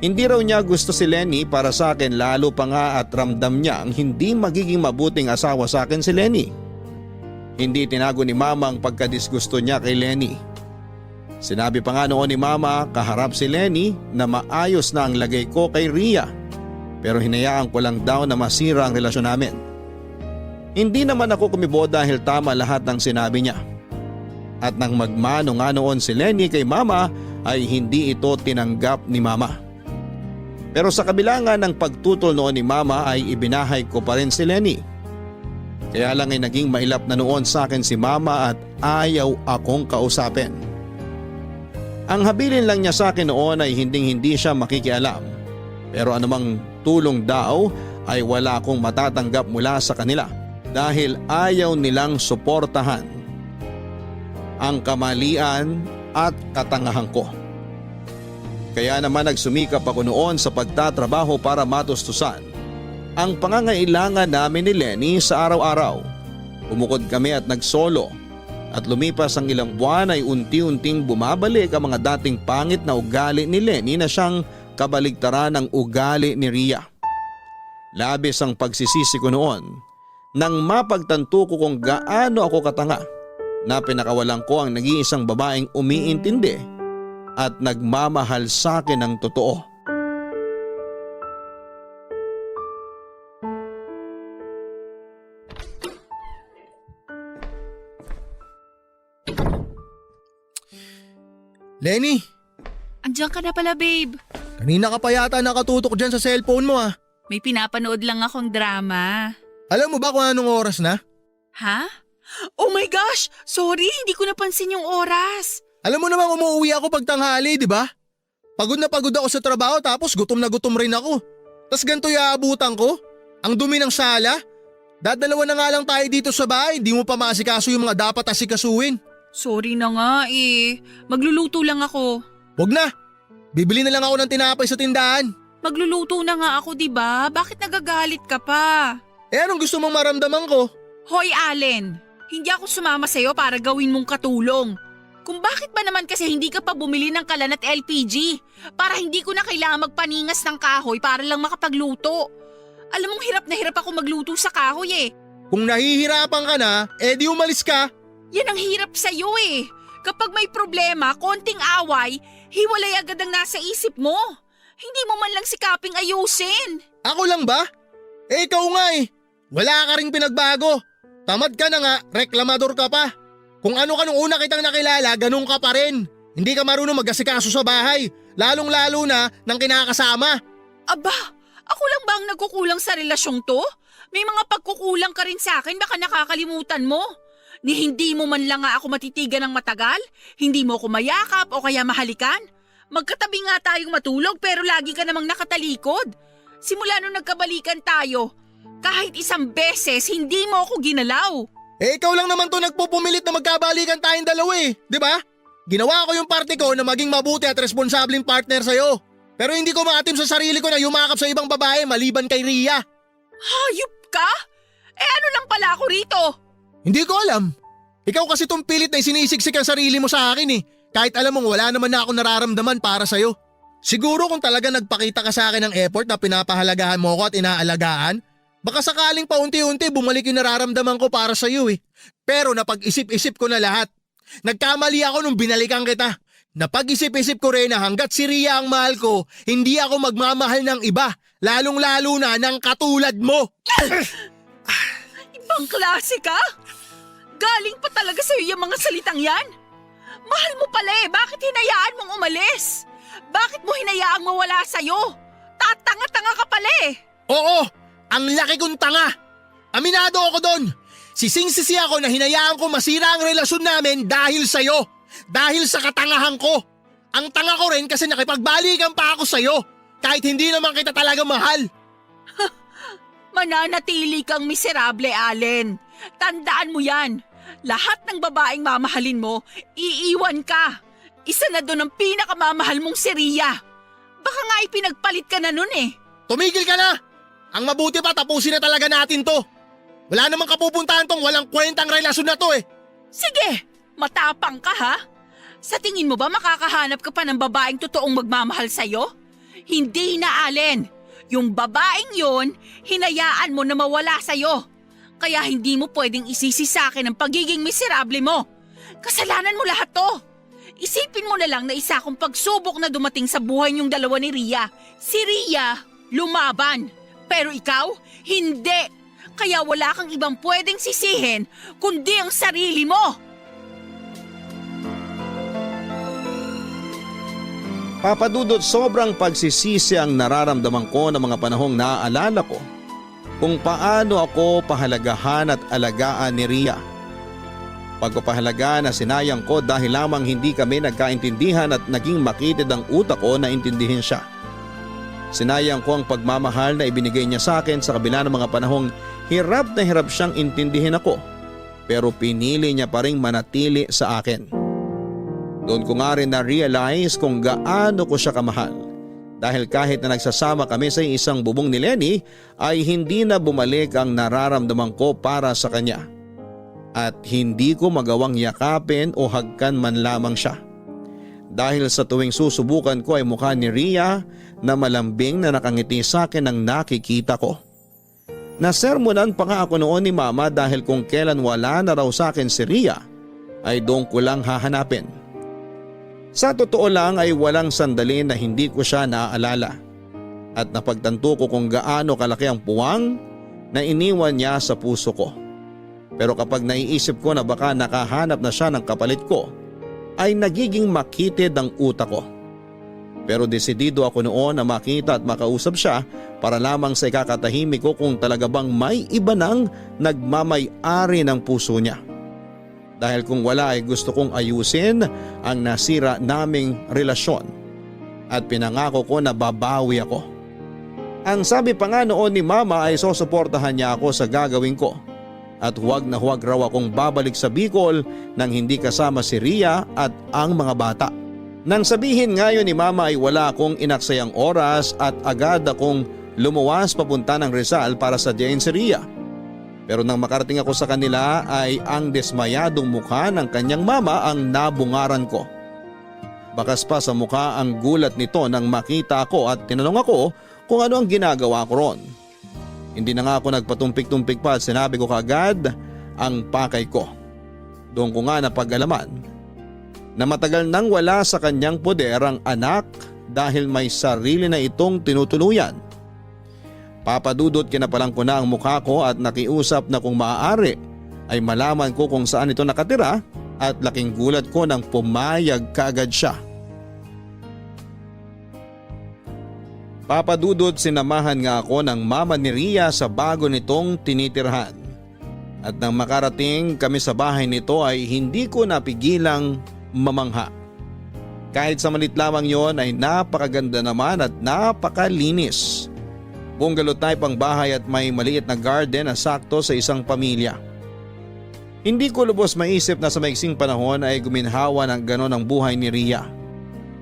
Hindi raw niya gusto si Lenny para sa akin, lalo pa nga at ramdam niya ang hindi magiging mabuting asawa sa akin si Lenny. Hindi tinago ni mama ang pagkadisgusto niya kay Lenny. Sinabi pa nga noon ni mama kaharap si Lenny na maayos na ang lagay ko kay Ria, pero hinayaan ko lang daw na masira ang relasyon namin. Hindi naman ako kumibo dahil tama lahat ng sinabi niya. At nang magmano nga noon si Lenny kay mama ay hindi ito tinanggap ni mama. Pero sa kabila nga ng pagtutol noon ni mama ay ibinahay ko pa rin si Lenny. Kaya lang ay naging mailap na noon sa akin si mama at ayaw akong kausapin. Ang habilin lang niya sa akin noon ay hindi siya makikialam. Pero anumang tulong daw ay wala akong matatanggap mula sa kanila dahil ayaw nilang suportahan ang kamalian at katangahan ko. Kaya naman nagsumikap ako noon sa pagtatrabaho para matustusan ang pangangailangan namin ni Lenny sa araw-araw. Umukod kami at nagsolo at lumipas ang ilang buwan ay unti-unting bumabalik ang mga dating pangit na ugali ni Lenny na siyang kabaligtaran ng ugali ni Ria. Labis ang pagsisisi ko noon nang mapagtanto ko kung gaano ako katanga na pinakawalan ko ang nag-iisang babaeng umiintindi at nagmamahal sa akin ng totoo. Lenny, Andiyan ka na pala, babe. kanina ka pa yata nakatutok dyan sa cellphone mo ah. May pinapanood lang akong drama. Alam mo ba kung anong oras na? Ha? Oh my gosh! Sorry, hindi ko napansin yung oras. Alam mo namang umuwi ako pag tanghali, di ba? Pagod na pagod ako sa trabaho tapos gutom na gutom rin ako. Tas ganito yung ko? Ang dumi ng sala? Dadalawa na nga lang tayo dito sa bahay, di mo pa maasikaso yung mga dapat asikasuin. Sorry na nga eh. Magluluto lang ako. Wag na, bibili na lang ako ng tinapay sa tindahan. Magluluto na nga ako, 'di ba? Bakit nagagalit ka pa? Eh anong gusto mong maramdaman ko? Hoy, Allen. Hindi ako sumama sa'yo para gawin mong katulong. Kung bakit ba naman kasi hindi ka pa bumili ng kalan at LPG para hindi ko na kailangan magpaningas ng kahoy para lang makapagluto. Alam mong hirap na hirap ako magluto sa kahoy eh. Kung nahihirapan ka na, edi umalis ka. Yan ang hirap sa'yo eh. Kapag may problema, konting away, hiwalay agad ang nasa isip mo. Hindi mo man lang sikaping ayusin. Ako lang ba? Eh ikaw nga eh. Wala ka ring pinagbago. Tamad ka na nga, reklamador ka pa. Kung ano ka nung una kitang nakilala, ganun ka pa rin. Hindi ka marunong mag-asikaso sa bahay, lalong-lalo na ng kinakasama. Aba, ako lang ba ang nagkukulang sa relasyong to? May mga pagkukulang ka rin sa akin, baka nakakalimutan mo. Ni hindi mo man lang nga ako matitigan ng matagal? Hindi mo ako mayakap o kaya mahalikan? Magkatabi nga tayong matulog pero lagi ka namang nakatalikod. Simula nung nagkabalikan tayo, kahit isang beses hindi mo ako ginalaw. Eh ikaw lang naman to nagpupumilit na magkabalikan tayong dalawa eh, di ba? Ginawa ko yung parte ko na maging mabuti at responsableng partner sa'yo. Pero hindi ko maatim sa sarili ko na yumakap sa ibang babae maliban kay Ria. Hayop ka? Eh ano lang pala ako rito? Hindi ko alam. Ikaw kasi tong pilit na sinisiksik ang sarili mo sa akin eh. Kahit alam mong wala naman na ako nararamdaman para sa'yo. Siguro kung talaga nagpakita ka sa akin ng effort na pinapahalagahan mo ko at inaalagaan, baka sakaling paunti-unti bumalik yung nararamdaman ko para sa'yo eh. Pero napag-isip-isip ko na lahat. Nagkamali ako nung binalikan kita. Napag-isip-isip ko rin na hanggat si Ria ang mahal ko, hindi ako magmamahal ng iba. Lalong-lalo na ng katulad mo. Ibang klase ka? Galing pa talaga sa'yo yung mga salitang yan? Mahal mo pala eh, bakit hinayaan mong umalis? Bakit mo hinayaang mawala sa'yo? Tatanga-tanga ka pala eh. Oo, ang laki kong tanga. Aminado ako doon. Sising-sisi ako na hinayaan ko masira ang relasyon namin dahil sa'yo. Dahil sa katangahan ko. Ang tanga ko rin kasi nakipagbalikan pa ako sa'yo. Kahit hindi naman kita talaga mahal. Mananatili kang miserable, Allen. Tandaan mo yan. Lahat ng babaeng mamahalin mo, iiwan ka. Isa na doon ang pinakamamahal mong si Ria. Baka nga ipinagpalit ka na nun eh. Tumigil ka na. Ang mabuti pa tapusin na talaga natin to. Wala namang kapupuntahan tong walang kwentang relasyon na to eh. Sige, matapang ka ha? Sa tingin mo ba makakahanap ka pa ng babaeng totoong magmamahal sa'yo? Hindi na, Allen. Yung babaeng yon, hinayaan mo na mawala sa'yo. Kaya hindi mo pwedeng isisi sa akin ang pagiging miserable mo. Kasalanan mo lahat to. Isipin mo na lang na isa akong pagsubok na dumating sa buhay niyong dalawa ni Ria. Si Ria, lumaban. Pero ikaw, hindi. Kaya wala kang ibang pwedeng sisihin kundi ang sarili mo. Papadudot, sobrang pagsisisi ang nararamdaman ko ng mga panahong naaalala ko kung paano ako pahalagahan at alagaan ni Ria. Pagpapahalaga na sinayang ko dahil lamang hindi kami nagkaintindihan at naging makitid ang utak ko na intindihin siya. Sinayang ko ang pagmamahal na ibinigay niya sa akin sa kabila ng mga panahong hirap na hirap siyang intindihin ako, pero pinili niya pa ring manatili sa akin. Doon ko nga rin na-realize kung gaano ko siya kamahal. Dahil kahit na nagsasama kami sa isang bubong ni Lenny ay hindi na bumalik ang nararamdaman ko para sa kanya. At hindi ko magawang yakapin o hagkan man lamang siya. Dahil sa tuwing susubukan ko ay mukha ni Ria na malambing na nakangiti sa akin ang nakikita ko. Nasermonan pa nga ako noon ni Mama dahil kung kailan wala na raw sa akin si Ria ay doon ko lang hahanapin. Sa totoo lang ay walang sandali na hindi ko siya naaalala at napagtanto ko kung gaano kalaki ang puwang na iniwan niya sa puso ko. Pero kapag naiisip ko na baka nakahanap na siya ng kapalit ko, ay nagiging makitid ang utak ko. Pero desidido ako noon na makita at makausap siya para lamang sa ikakatahimik ko kung talaga bang may iba nang nagmamay-ari ng puso niya. Dahil kung wala ay gusto kong ayusin ang nasira naming relasyon at pinangako ko na babawi ako. Ang sabi pa nga noon ni Mama ay susuportahan niya ako sa gagawin ko at huwag na huwag raw akong babalik sa Bicol nang hindi kasama si Ria at ang mga bata. Nang sabihin ngayon ni Mama ay wala akong inaksayang oras at agad akong lumuwas papunta ng Rizal para sadyain si Ria. Pero nang makarating ako sa kanila ay ang desmayadong mukha ng kanyang mama ang nabungaran ko. Bakas pa sa mukha ang gulat nito nang makita ako at tinanong ako kung ano ang ginagawa ko ron. Hindi na nga ako nagpatumpik-tumpik pa at sinabi ko kaagad ang pakay ko. Doon ko nga napag-alaman na matagal nang wala sa kanyang poder ang anak dahil may sarili na itong tinutuluyan. Papadudot kinapalang ko na ang mukha ko at nakiusap na kung maaari ay malaman ko kung saan ito nakatira at laking gulat ko nang pumayag kaagad siya. Papadudot sinamahan nga ako ng mama ni Ria sa bago nitong tinitirhan. At nang makarating kami sa bahay nito ay hindi ko napigilang mamangha. Kahit sa malit lamang yon ay napakaganda naman at napakalinis. Bungalow type ang bahay at may maliit na garden na sakto sa isang pamilya. Hindi ko lubos maisip na sa maiksing panahon ay guminhawa ng ganon ang buhay ni Ria.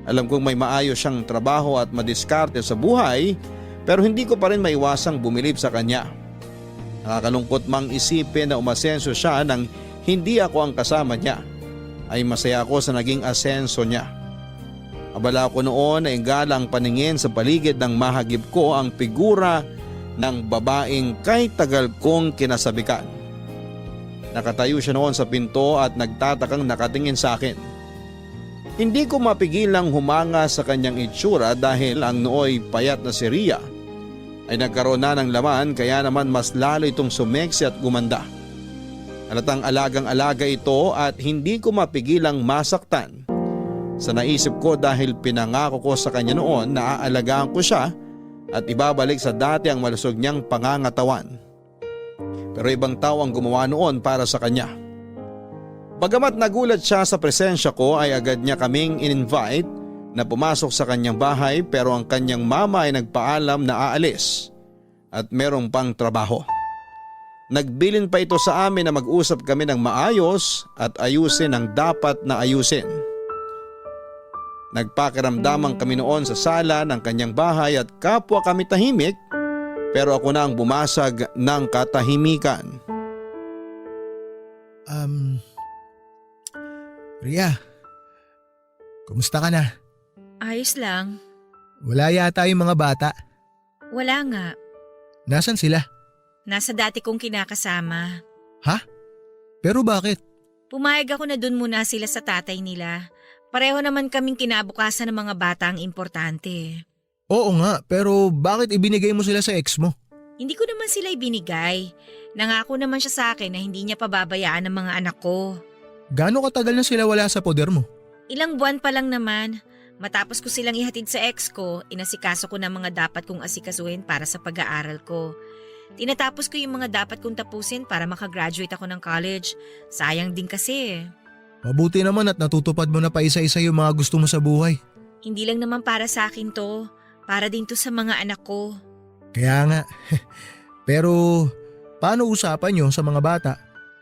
Alam kong may maayos siyang trabaho at madiskarte sa buhay pero hindi ko pa rin maiwasang bumilib sa kanya. Nakakalungkot mang isipin na umasenso siya nang hindi ako ang kasama niya. Ay masaya ako sa naging asenso niya. Abala ko noon ay galang paningin sa paligid nang mahagip ko ang figura ng babaeng kay tagal kong kinasabikan. Nakatayo siya noon sa pinto at nagtatakang nakatingin sa akin. Hindi ko mapigilang humanga sa kanyang itsura dahil ang nooy payat na si Ria ay nagkaroon na ng laman kaya naman mas lalo itong sumeksi at gumanda. Halatang alagang-alaga ito at hindi ko mapigilang masaktan. Sa naisip ko dahil pinangako ko sa kanya noon na aalagaan ko siya at ibabalik sa dati ang malusog niyang pangangatawan. Pero ibang tao ang gumawa noon para sa kanya. Bagamat nagulat siya sa presensya ko ay agad niya kaming in-invite na pumasok sa kanyang bahay pero ang kanyang mama ay nagpaalam na aalis at merong pang trabaho. Nagbilin pa ito sa amin na mag-usap kami ng maayos at ayusin ang dapat na ayusin. Nagpakiramdaman kami noon sa sala ng kanyang bahay at kapwa kami tahimik pero ako na ang bumasag ng katahimikan. Ria, kumusta ka na? Ayos lang. Wala yata yung mga bata. Wala nga. Nasaan sila? Nasa dati kong kinakasama. Ha? Pero bakit? Pumayag ako na dun muna sila sa tatay nila. Pareho naman kaming kinabukasan ng mga bata ang importante. Oo nga, pero bakit ibinigay mo sila sa ex mo? Hindi ko naman sila ibinigay. Nangako naman siya sa akin na hindi niya pababayaan ng mga anak ko. Gaano katagal na sila wala sa poder mo? Ilang buwan pa lang naman. Matapos ko silang ihatid sa ex ko, inasikaso ko na mga dapat kong asikasuhin para sa pag-aaral ko. Tinatapos ko yung mga dapat kong tapusin para makagraduate ako ng college. Sayang din kasi. Mabuti naman at natutupad mo na pa isa-isa yung mga gusto mo sa buhay. Hindi lang naman para sa akin to. Para din to sa mga anak ko. Kaya nga. Pero paano usapan nyo sa mga bata?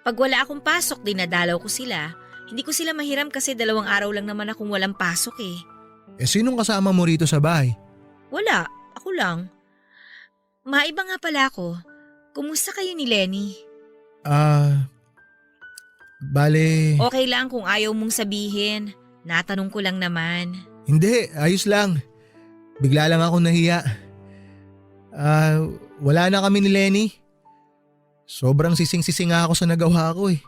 Pag wala akong pasok, dinadalaw ko sila. Hindi ko sila mahiram kasi 2 araw lang naman akong walang pasok eh. Sinong kasama mo rito sa bahay? Wala, ako lang. Maiba nga pala ako. Kumusta kayo ni Lenny? Bale… Okay lang kung ayaw mong sabihin. Natanong ko lang naman. Hindi, ayos lang. Bigla lang ako nahiya. Wala na kami ni Lenny. Sobrang sising-sising ako sa nagawa ko eh.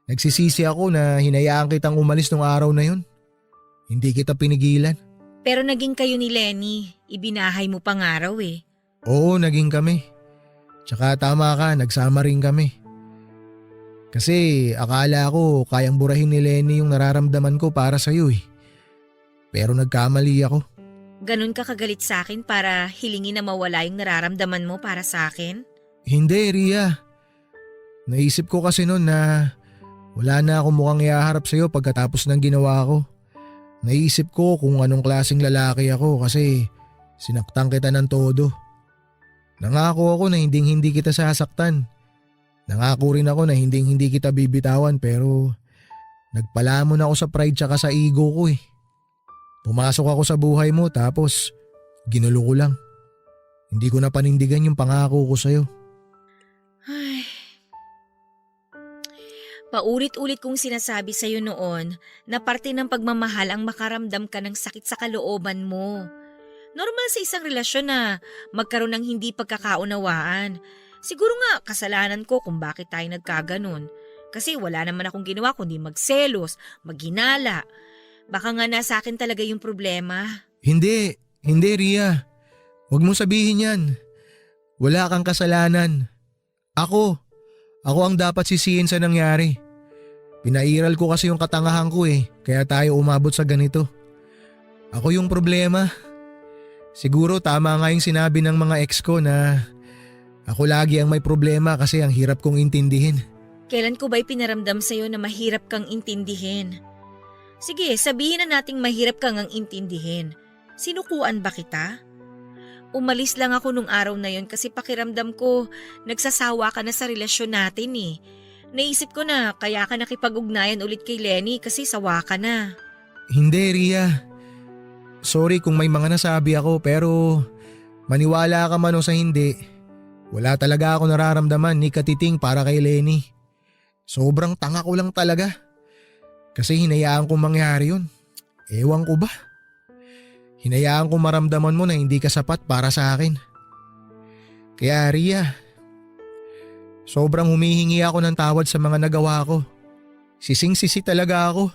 Nagsisisi ako na hinayaan kitang umalis nung araw na yun. Hindi kita pinigilan. Pero naging kayo ni Lenny. Ibinahay mo pang araw eh. Oo, naging kami. Tsaka tama ka, nagsama rin kami. Kasi akala ko kayang burahin ni Lenny yung nararamdaman ko para sa'yo eh. Pero nagkamali ako. Ganun ka kagalit sa akin para hilingin na mawala yung nararamdaman mo para sa akin? Hindi, Ria. Naisip ko kasi noon na wala na akong mukhang iaharap sa'yo pagkatapos ng ginawa ko. Naisip ko kung anong klaseng lalaki ako kasi sinaktan kita ng todo. Nangako ako na hindi kita sasaktan. Nangako rin ako na hindi kita bibitawan pero nagpalamon ako sa pride tsaka sa ego ko eh. Pumasok ako sa buhay mo tapos ginulo ko lang. Hindi ko na panindigan yung pangako ko sa'yo. Ay, Paulit-ulit kong sinasabi sa'yo noon na parte ng pagmamahal ang makaramdam ka ng sakit sa kalooban mo. Normal sa isang relasyon na magkaroon ng hindi pagkakaunawaan. Siguro nga kasalanan ko kung bakit tayo nagkaganon. Kasi wala naman akong ginawa kundi magselos, maghinala. Baka nga nasa akin talaga yung problema. Hindi Ria. Huwag mong sabihin yan. Wala kang kasalanan. Ako ang dapat sisihin sa nangyari. Pinairal ko kasi yung katangahan ko kaya tayo umabot sa ganito. Ako yung problema. Siguro tama nga yung sinabi ng mga ex ko na ako lagi ang may problema kasi ang hirap kong intindihin. Kailan ko ba'y pinaramdam sa'yo na mahirap kang intindihin? Sige, sabihin na nating mahirap kang ang intindihin. Sinukuan ba kita? Umalis lang ako nung araw na yon kasi pakiramdam ko nagsasawa ka na sa relasyon natin Naisip ko na kaya ka nakipag-ugnayan ulit kay Lenny kasi sawa ka na. Hindi Ria. Sorry kung may mga nasabi ako pero maniwala ka man o sa hindi. Wala talaga ako nararamdaman ni katiting para kay Lenny. Sobrang tanga ko lang talaga. Kasi hinayaan kong mangyari yun. Ewan ko ba? Hinayaan kong maramdaman mo na hindi ka sapat para sa akin. Kaya Ria, sobrang humihingi ako ng tawad sa mga nagawa ko. Sising-sisi talaga ako.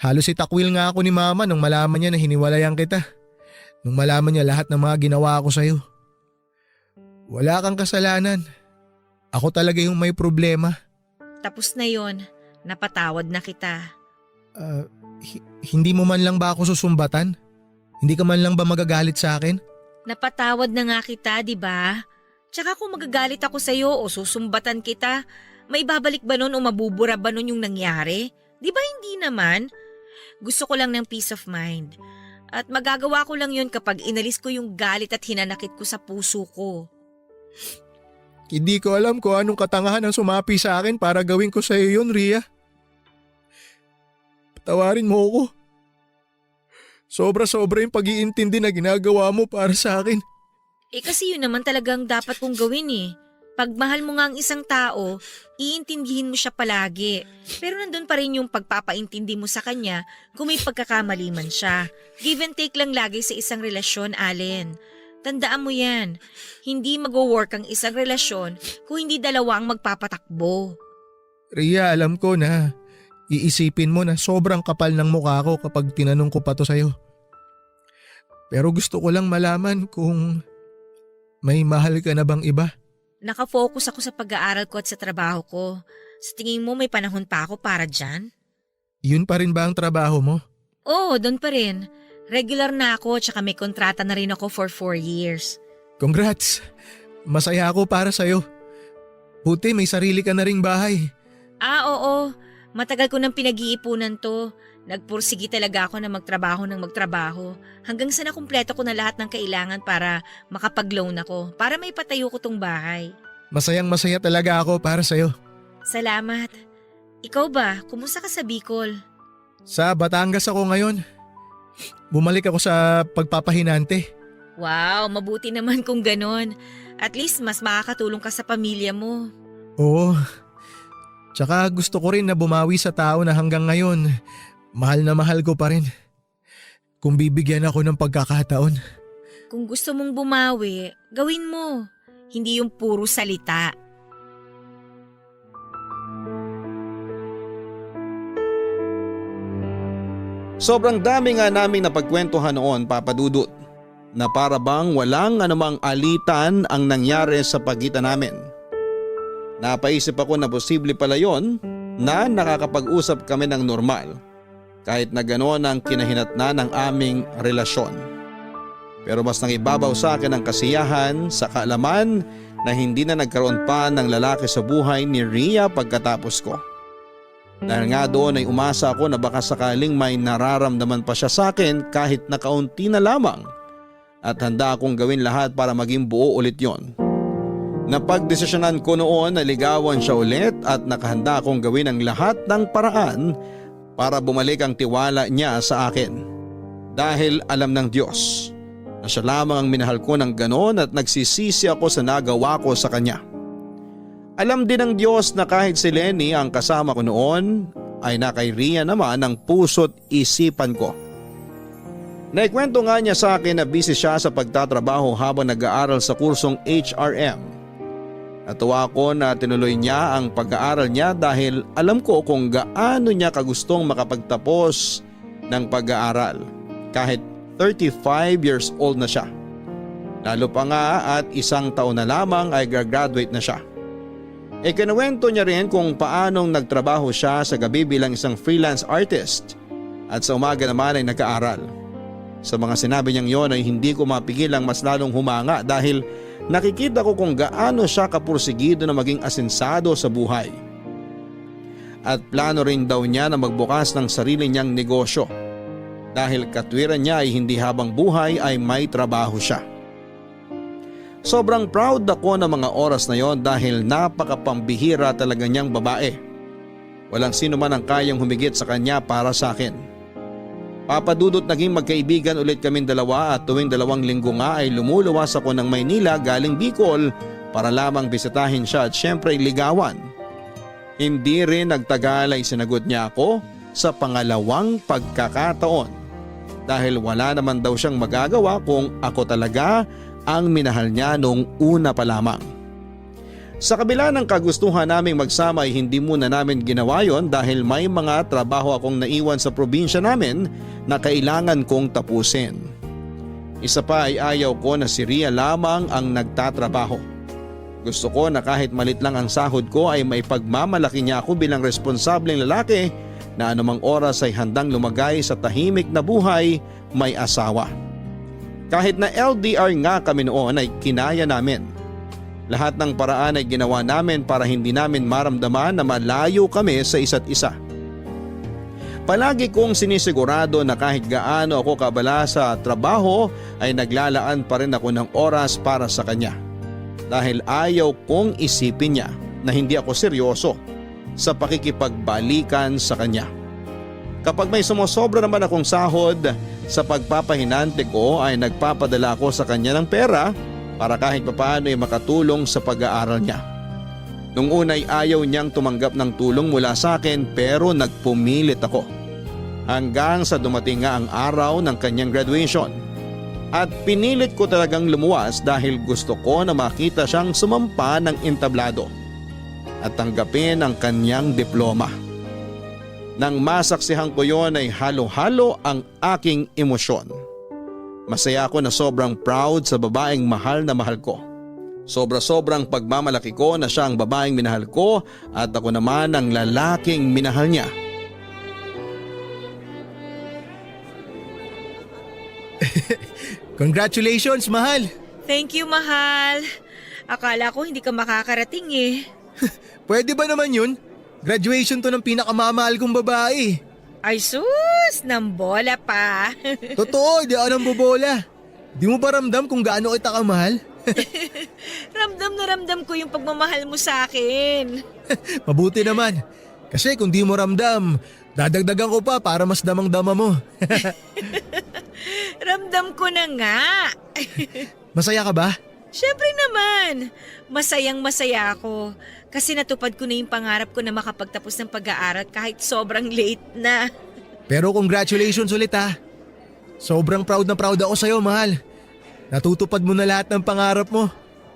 Halos itakwil nga ako ni Mama nung malaman niya na hiniwalayan kita. Nung malaman niya lahat ng mga ginawa ko sa'yo. Wala kang kasalanan. Ako talaga yung may problema. Tapos na yon, napatawad na kita. Hindi mo man lang ba ako susumbatan? Hindi ka man lang ba magagalit sa akin? Napatawad na nga kita, di ba? Tsaka kung magagalit ako sa'yo o susumbatan kita, may babalik ba nun o mabubura ba nun yung nangyari? Di ba hindi naman? Gusto ko lang ng peace of mind. At magagawa ko lang yun kapag inalis ko yung galit at hinanakit ko sa puso ko. Hindi ko alam kung anong katangahan ang sumapi sa akin para gawin ko sa iyo yun, Ria. Patawarin mo ako. Sobra-sobra yung pag-iintindi na ginagawa mo para sa akin. Kasi yun naman talagang dapat kong gawin Pag mahal mo nga ang isang tao, iintindihin mo siya palagi. Pero nandun pa rin yung pagpapaintindi mo sa kanya kung may pagkakamali man siya. Give and take lang lagi sa isang relasyon, Allen. Tandaan mo yan. Hindi mag-work ang isang relasyon kung hindi dalawa ang magpapatakbo. Ria, alam ko na iisipin mo na sobrang kapal ng mukha ko kapag tinanong ko pa to sa'yo. Pero gusto ko lang malaman kung may mahal ka na bang iba? Nakafocus ako sa pag-aaral ko at sa trabaho ko. Sa tingin mo may panahon pa ako para dyan? Yun pa rin ba ang trabaho mo? Oo, doon pa rin. Regular na ako tsaka may kontrata na rin ako for 4 years. Congrats! Masaya ako para sa'yo. Buti may sarili ka na ring bahay. Oo. Matagal ko nang pinag-iipunan to. Nagpursigi talaga ako na magtrabaho hanggang sa nakumpleto ko na lahat ng kailangan para makapag-loan ako, para may patayo ko tong bahay. Masayang masaya talaga ako para sa'yo. Salamat. Ikaw ba? Kumusta ka sa Bicol? Sa Batangas ako ngayon. Bumalik ako sa pagpapahinante. Wow, mabuti naman kung ganon. At least mas makakatulong ka sa pamilya mo. Oo. Tsaka gusto ko rin na bumawi sa tao na hanggang ngayon mahal na mahal ko pa rin. Kung bibigyan ako ng pagkakataon. Kung gusto mong bumawi, gawin mo. Hindi yung puro salita. Sobrang dami nga naming napagkwentuhan noon, Papa Dudut, na para bang walang anumang alitan ang nangyari sa pagitan namin. Napaisip ako na posible pala yon na nakakapag-usap kami ng normal kahit na gano'n ang kinahinatnan ng aming relasyon. Pero mas nangibabaw sa akin ang kasiyahan sa kaalaman na hindi na nagkaroon pa ng lalaki sa buhay ni Ria pagkatapos ko. Dahil nga doon ay umasa ako na baka sakaling may nararamdaman pa siya sa akin kahit na kaunti na lamang at handa akong gawin lahat para maging buo ulit yon. Napagdesisyonan ko noon na ligawan siya ulit at nakahanda akong gawin ang lahat ng paraan para bumalik ang tiwala niya sa akin. Dahil alam ng Diyos na siya lamang ang minahal ko ng ganon at nagsisisi ako sa nagawa ko sa kanya. Alam din ng Diyos na kahit si Lenny ang kasama ko noon ay nakay Ria naman ang puso't isipan ko. Naikwento nga niya sa akin na busy siya sa pagtatrabaho habang nag-aaral sa kursong HRM. Natuwa ako na tinuloy niya ang pag-aaral niya dahil alam ko kung gaano niya kagustong makapagtapos ng pag-aaral kahit 35 years old na siya. Lalo pa nga at 1 taon na lamang ay graduate na siya. Ikinuwento niya rin kung paanong nagtrabaho siya sa gabi bilang isang freelance artist at sa umaga naman ay nag-aaral. Sa mga sinabi niyang yon ay hindi ko mapigil ang mas lalong humanga dahil nakikita ko kung gaano siya kapursigido na maging asensado sa buhay. At plano rin daw niya na magbukas ng sarili niyang negosyo dahil katwiran niya ay hindi habang buhay ay may trabaho siya. Sobrang proud ako ng mga oras na yon dahil napakapambihira talaga niyang babae. Walang sino man ang kayang humigit sa kanya para sa akin. Papadudot naging magkaibigan ulit kaming dalawa at tuwing 2 linggo nga ay lumuluwas ako ng Maynila galing Bicol para lamang bisitahin siya at syempre ligawan. Hindi rin nagtagal ay sinagot niya ako sa pangalawang pagkakataon dahil wala naman daw siyang magagawa kung ako talaga ang minahal niya noong una pa lamang. Sa kabila ng kagustuhan naming magsama ay hindi muna namin ginawa yon dahil may mga trabaho akong naiwan sa probinsya namin na kailangan kong tapusin. Isa pa ay ayaw ko na si Ria lamang ang nagtatrabaho. Gusto ko na kahit malit lang ang sahod ko ay may pagmamalaki niya ako bilang responsableng lalaki na anumang oras ay handang lumagay sa tahimik na buhay may asawa. Kahit na LDR nga kami noon ay kinaya namin. Lahat ng paraan ay ginawa namin para hindi namin maramdaman na malayo kami sa isa't isa. Palagi kong sinisigurado na kahit gaano ako kabala sa trabaho ay naglalaan pa rin ako ng oras para sa kanya. Dahil ayaw kong isipin niya na hindi ako seryoso sa pakikipagbalikan sa kanya. Kapag may sumusobra naman akong sahod sa pagpapahinante ko ay nagpapadala ako sa kanya ng pera para kahit papaano ay makatulong sa pag-aaral niya. Nung unay ayaw niyang tumanggap ng tulong mula sa akin pero nagpumilit ako. Hanggang sa dumating nga ang araw ng kanyang graduation. At pinilit ko talagang lumuwas dahil gusto ko na makita siyang sumampa ng entablado at tanggapin ang kanyang diploma. Nang masaksihan ko yon ay halo-halo ang aking emosyon. Masaya ako na sobrang proud sa babaeng mahal na mahal ko. Sobra-sobrang pagmamalaki ko na siya ang babaeng minahal ko at ako naman ang lalaking minahal niya. Congratulations, mahal! Thank you, mahal. Akala ko hindi ka makakarating eh. Pwede ba naman yun? Graduation to ng pinakamamahal kong babae. Ay sus, nang bola pa. Totoo, di ako nang bobola. Di mo ba ramdam kung gaano kita kamahal? Ramdam na ramdam ko yung pagmamahal mo sa akin. Mabuti naman. Kasi kung di mo ramdam, dadagdagan ko pa para mas damang-dama mo. Ramdam ko na nga. Masaya ka ba? Syempre naman. Masayang masaya ako. Kasi natupad ko na yung pangarap ko na makapagtapos ng pag-aaral kahit sobrang late na. Pero congratulations ulit ha. Sobrang proud na proud ako sa'yo, mahal. Natutupad mo na lahat ng pangarap mo.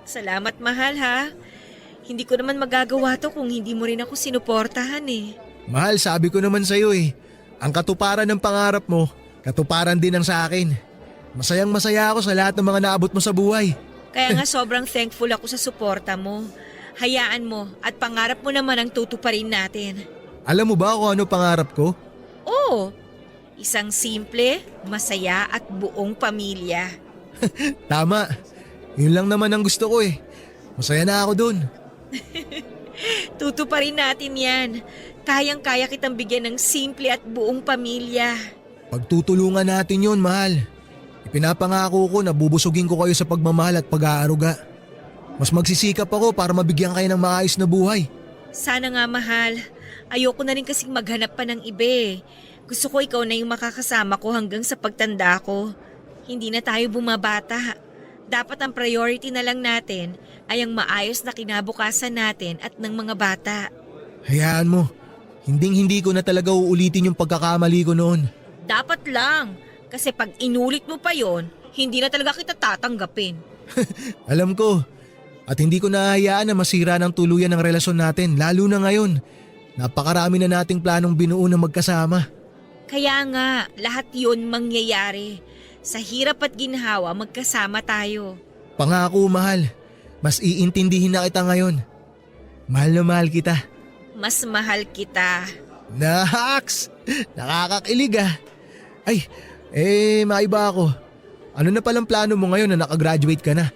Salamat, mahal ha. Hindi ko naman magagawa to kung hindi mo rin ako sinuportahan eh. Mahal, sabi ko naman sa'yo eh. Ang katuparan ng pangarap mo, katuparan din ang sa akin. Masayang masaya ako sa lahat ng mga naabot mo sa buhay. Kaya nga sobrang thankful ako sa suporta mo. Hayaan mo at pangarap mo naman ang tutuparin natin. Alam mo ba kung ano pangarap ko? Oo, isang simple, masaya at buong pamilya. Tama. Yun lang naman ang gusto ko eh. Masaya na ako dun. Tutuparin natin yan. Kayang-kaya kitang bigyan ng simple at buong pamilya. Pagtutulungan natin yun, mahal. Ipinapangako ko na bubusugin ko kayo sa pagmamahal at pag-aaruga. Mas magsisikap ako para mabigyan kayo ng maayos na buhay. Sana nga, mahal. Ayoko na rin kasing maghanap pa ng iba eh. Gusto ko ikaw na yung makakasama ko hanggang sa pagtanda ko. Hindi na tayo bumabata. Dapat ang priority na lang natin ay ang maayos na kinabukasan natin at ng mga bata. Hayaan mo, hindi ko na talaga uulitin yung pagkakamali ko noon. Dapat lang, kasi pag inulit mo pa yon, hindi na talaga kita tatanggapin. Alam ko, at hindi ko nahahayaan na masira ng tuluyan ng relasyon natin, lalo na ngayon. Napakarami na nating planong binuo na magkasama. Kaya nga, lahat yun mangyayari. Sa hirap at ginhawa, magkasama tayo. Pangako, mahal, mas iintindihin na kita ngayon. Mahal na mahal kita. Mas mahal kita. Naks! Nakakakilig ah. Ay, maiba ako. Ano na palang plano mo ngayon na nakagraduate ka na?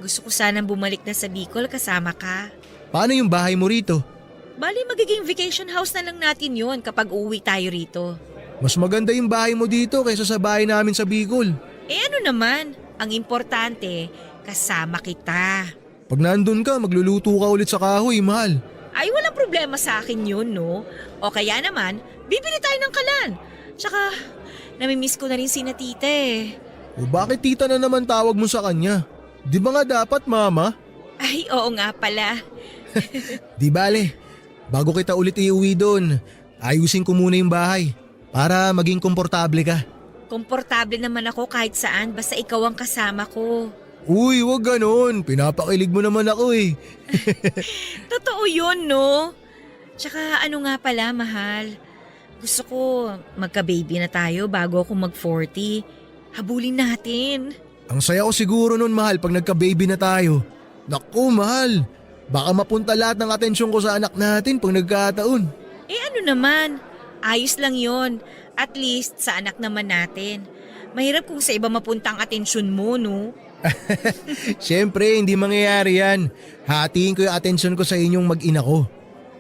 Gusto ko sanang bumalik na sa Bicol kasama ka. Paano yung bahay mo rito? Bali, magiging vacation house na lang natin yon kapag uwi tayo rito. Mas maganda yung bahay mo dito kaysa sa bahay namin sa Bicol. Ano naman, ang importante, kasama kita. Pag nandun ka, magluluto ka ulit sa kahoy, mahal. Ay, walang problema sa akin yun, no? O kaya naman, bibili tayo ng kalan. Tsaka, namimiss ko na rin si na tita eh. O bakit tita na naman tawag mo sa kanya? Di ba nga dapat mama? Ay, oo nga pala. Di bale, bago kita ulit iuwi doon, ayusin ko muna yung bahay para maging komportable ka. Komportable naman ako kahit saan, basta ikaw ang kasama ko. Uy, wag ganon. Pinapakilig mo naman ako eh. Totoo yun, no? Tsaka ano nga pala, mahal. Gusto ko magka-baby na tayo bago ako mag-40. Habulin natin. Ang saya ko siguro nun, mahal, pag nagka-baby na tayo. Naku, mahal. Baka mapunta lahat ng atensyon ko sa anak natin pag nagkataon. Ano naman? Ayos lang yon. At least sa anak naman natin. Mahirap kung sa iba mapunta ang atensyon mo, no? Siyempre, hindi mangyayari yan. Hatiin ko yung atensyon ko sa inyong mag-ina ko.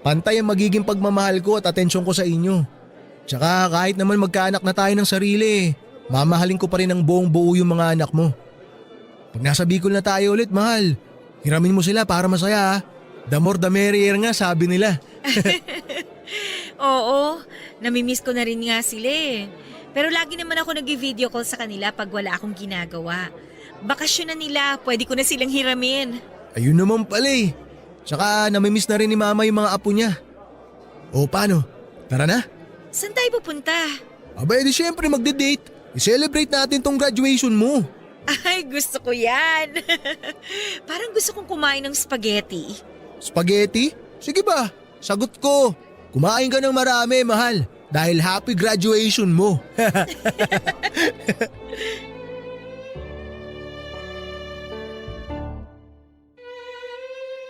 Pantay ang magiging pagmamahal ko at atensyon ko sa inyo. Tsaka kahit naman magkaanak na tayo ng sarili, mamahalin ko pa rin ng buong buo yung mga anak mo. Pag nasa Bicol na tayo ulit, mahal, hiramin mo sila para masaya ha. The more the merrier nga, sabi nila. Oo, namimiss ko na rin nga sila eh. Pero lagi naman ako nag-video call sa kanila pag wala akong ginagawa. Bakasyon na nila, pwede ko na silang hiramin. Ayun naman pala eh. Tsaka namimiss na rin ni mama yung mga apo niya. O paano? Tara na? Saan tayo pupunta? Aba edi syempre magde-date. I-celebrate natin tong graduation mo. Ay, gusto ko yan. Parang gusto kong kumain ng spaghetti. Spaghetti? Sige ba, sagot ko. Kumain ka ng marami, mahal. Dahil happy graduation mo.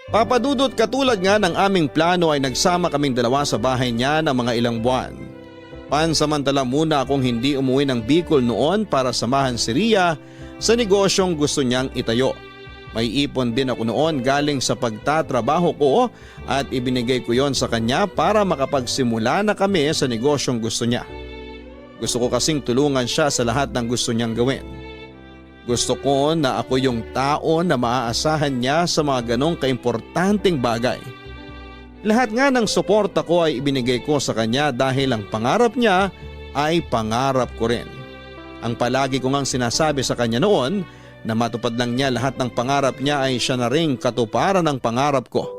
Papadudot, katulad nga ng aming plano ay nagsama kaming dalawa sa bahay niya ng mga ilang buwan. Pansamantala muna akong hindi umuwi ng Bicol noon para samahan si Ria sa negosyong gusto niyang itayo. May ipon din ako noon galing sa pagtatrabaho ko at ibinigay ko yon sa kanya para makapagsimula na kami sa negosyong gusto niya. Gusto ko kasing tulungan siya sa lahat ng gusto niyang gawin. Gusto ko na ako yung tao na maaasahan niya sa mga ganong kaimportanteng bagay. Lahat nga ng suporta ko ay ibinigay ko sa kanya dahil ang pangarap niya ay pangarap ko rin. Ang palagi ko ngang sinasabi sa kanya noon na matupad lang niya lahat ng pangarap niya ay siya na ring katuparan ng pangarap ko.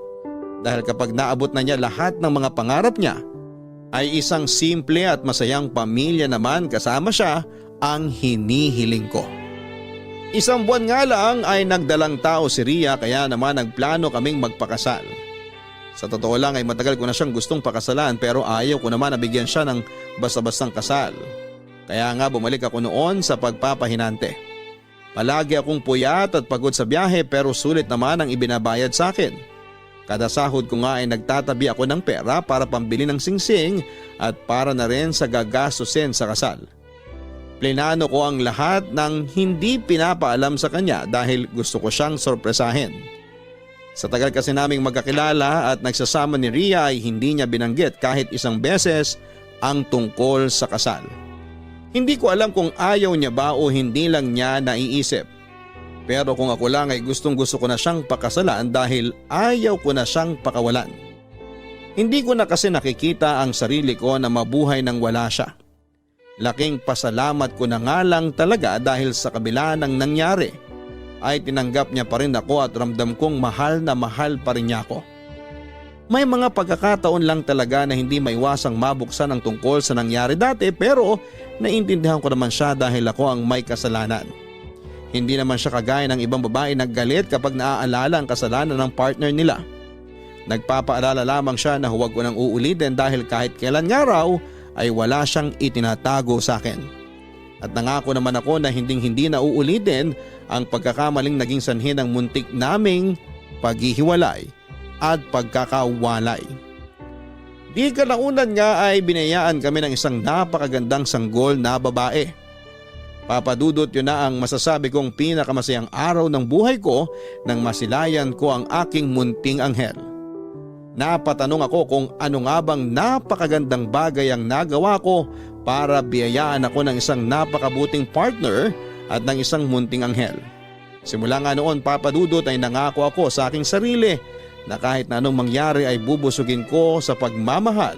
Dahil kapag naabot na niya lahat ng mga pangarap niya, ay isang simple at masayang pamilya naman kasama siya ang hinihiling ko. Isang buwan nga lang ay nagdalang tao si Ria kaya naman nagplano kaming magpakasal. Sa totoo lang ay matagal ko na siyang gustong pakasalan pero ayaw ko naman na bigyan siya ng basta-bastang kasal. Kaya nga bumalik ako noon sa pagpapahinante. Palagi akong puyat at pagod sa biyahe pero sulit naman ang ibinabayad sa akin. Kada sahod ko nga ay nagtatabi ako ng pera para pambili ng singsing at para na rin sa gagastusin sa kasal. Plinano ko ang lahat ng hindi pinapaalam sa kanya dahil gusto ko siyang sorpresahin. Sa tagal kasi naming magkakilala at nagsasama ni Ria ay hindi niya binanggit kahit isang beses ang tungkol sa kasal. Hindi ko alam kung ayaw niya ba o hindi lang niya naiisip. Pero kung ako lang ay gustong gusto ko na siyang pakasalan dahil ayaw ko na siyang pakawalan. Hindi ko na kasi nakikita ang sarili ko na mabuhay nang wala siya. Laking pasalamat ko na nga lang talaga dahil sa kabila ng nangyari ay tinanggap niya pa rin ako at ramdam kong mahal na mahal pa rin niya ako. May mga pagkakataon lang talaga na hindi maiwasang mabuksan ang tungkol sa nangyari dati pero naiintindihan ko naman siya dahil ako ang may kasalanan. Hindi naman siya kagaya ng ibang babae na galit kapag naaalala ang kasalanan ng partner nila. Nagpapaalala lamang siya na huwag ko nang uulitin dahil kahit kailan nga raw ay wala siyang itinatago sa akin. At nangako naman ako na hindi na uulitin ang pagkakamaling naging sanhi ng muntik naming paghihiwalay at pagkakawalay. Di kalaunan nga ay binayaan kami ng isang napakagandang sanggol na babae. Papadudot, yun na ang masasabi kong pinakamasayang araw ng buhay ko nang masilayan ko ang aking munting anghel. Napatanong ako kung ano nga bang napakagandang bagay ang nagawa ko para biyayaan ako ng isang napakabuting partner at ng isang munting anghel. Simula nga noon, papadudot, ay nangako ako sa aking sarili na kahit na anong mangyari ay bubusugin ko sa pagmamahal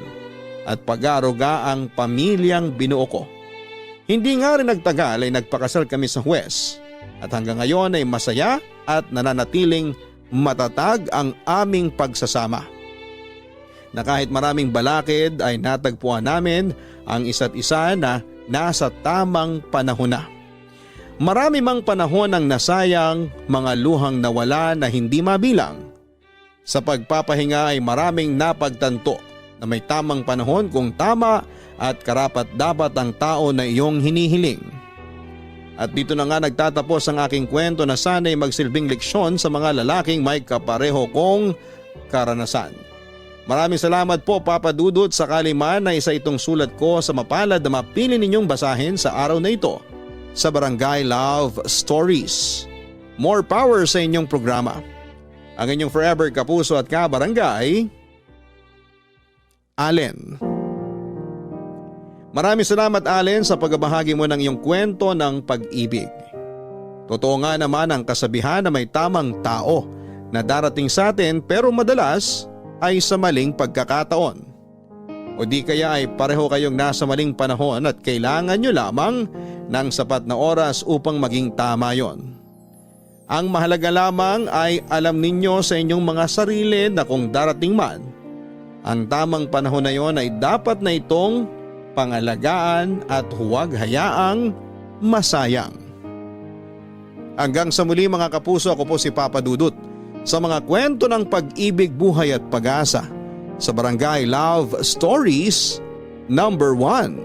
at pag-aaruga ang pamilyang binuo ko. Hindi nga rin nagtagal ay nagpakasal kami sa huwes at hanggang ngayon ay masaya at nananatiling matatag ang aming pagsasama. Na kahit maraming balakid ay natagpuan namin ang isa't isa na nasa tamang panahon na. Marami mang panahon ang nasayang, mga luhang nawala na hindi mabilang. Sa pagpapahinga ay maraming napagtanto na may tamang panahon kung tama at karapat dapat ang tao na iyong hinihiling. At dito na nga nagtatapos ang aking kwento na sana'y magsilbing leksyon sa mga lalaking may kapareho kong karanasan. Maraming salamat po Papa Dudut, sakali man na isa itong sulat ko sa mapalad na mapili ninyong basahin sa araw na ito sa Barangay Love Stories. More power sa inyong programa. Ang inyong forever kapuso at kabarangay, Allen. Maraming salamat Allen sa pagbabahagi mo ng iyong kwento ng pag-ibig. Totoo nga naman ang kasabihan na may tamang tao na darating sa atin pero madalas ay sa maling pagkakataon. O di kaya ay pareho kayong nasa maling panahon at kailangan nyo lamang ng sapat na oras upang maging tama yon. Ang mahalaga lamang ay alam ninyo sa inyong mga sarili na kung darating man, ang tamang panahon na yon ay dapat na itong pangalagaan at huwag hayaang masayang. Hanggang sa muli mga kapuso, ako po si Papa Dudut sa mga kwento ng pag-ibig, buhay at pag-asa sa Barangay Love Stories number 1.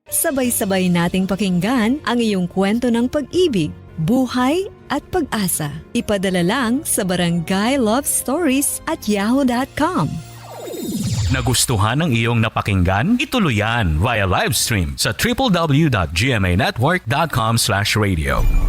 Sabay-sabay nating pakinggan ang iyong kwento ng pag-ibig, buhay at pag-asa. Ipadala lang sa barangaylovestories@yahoo.com. Nagustuhan ng iyong napakinggan? Ituloy yan via live stream sa www.gmanetwork.com/radio.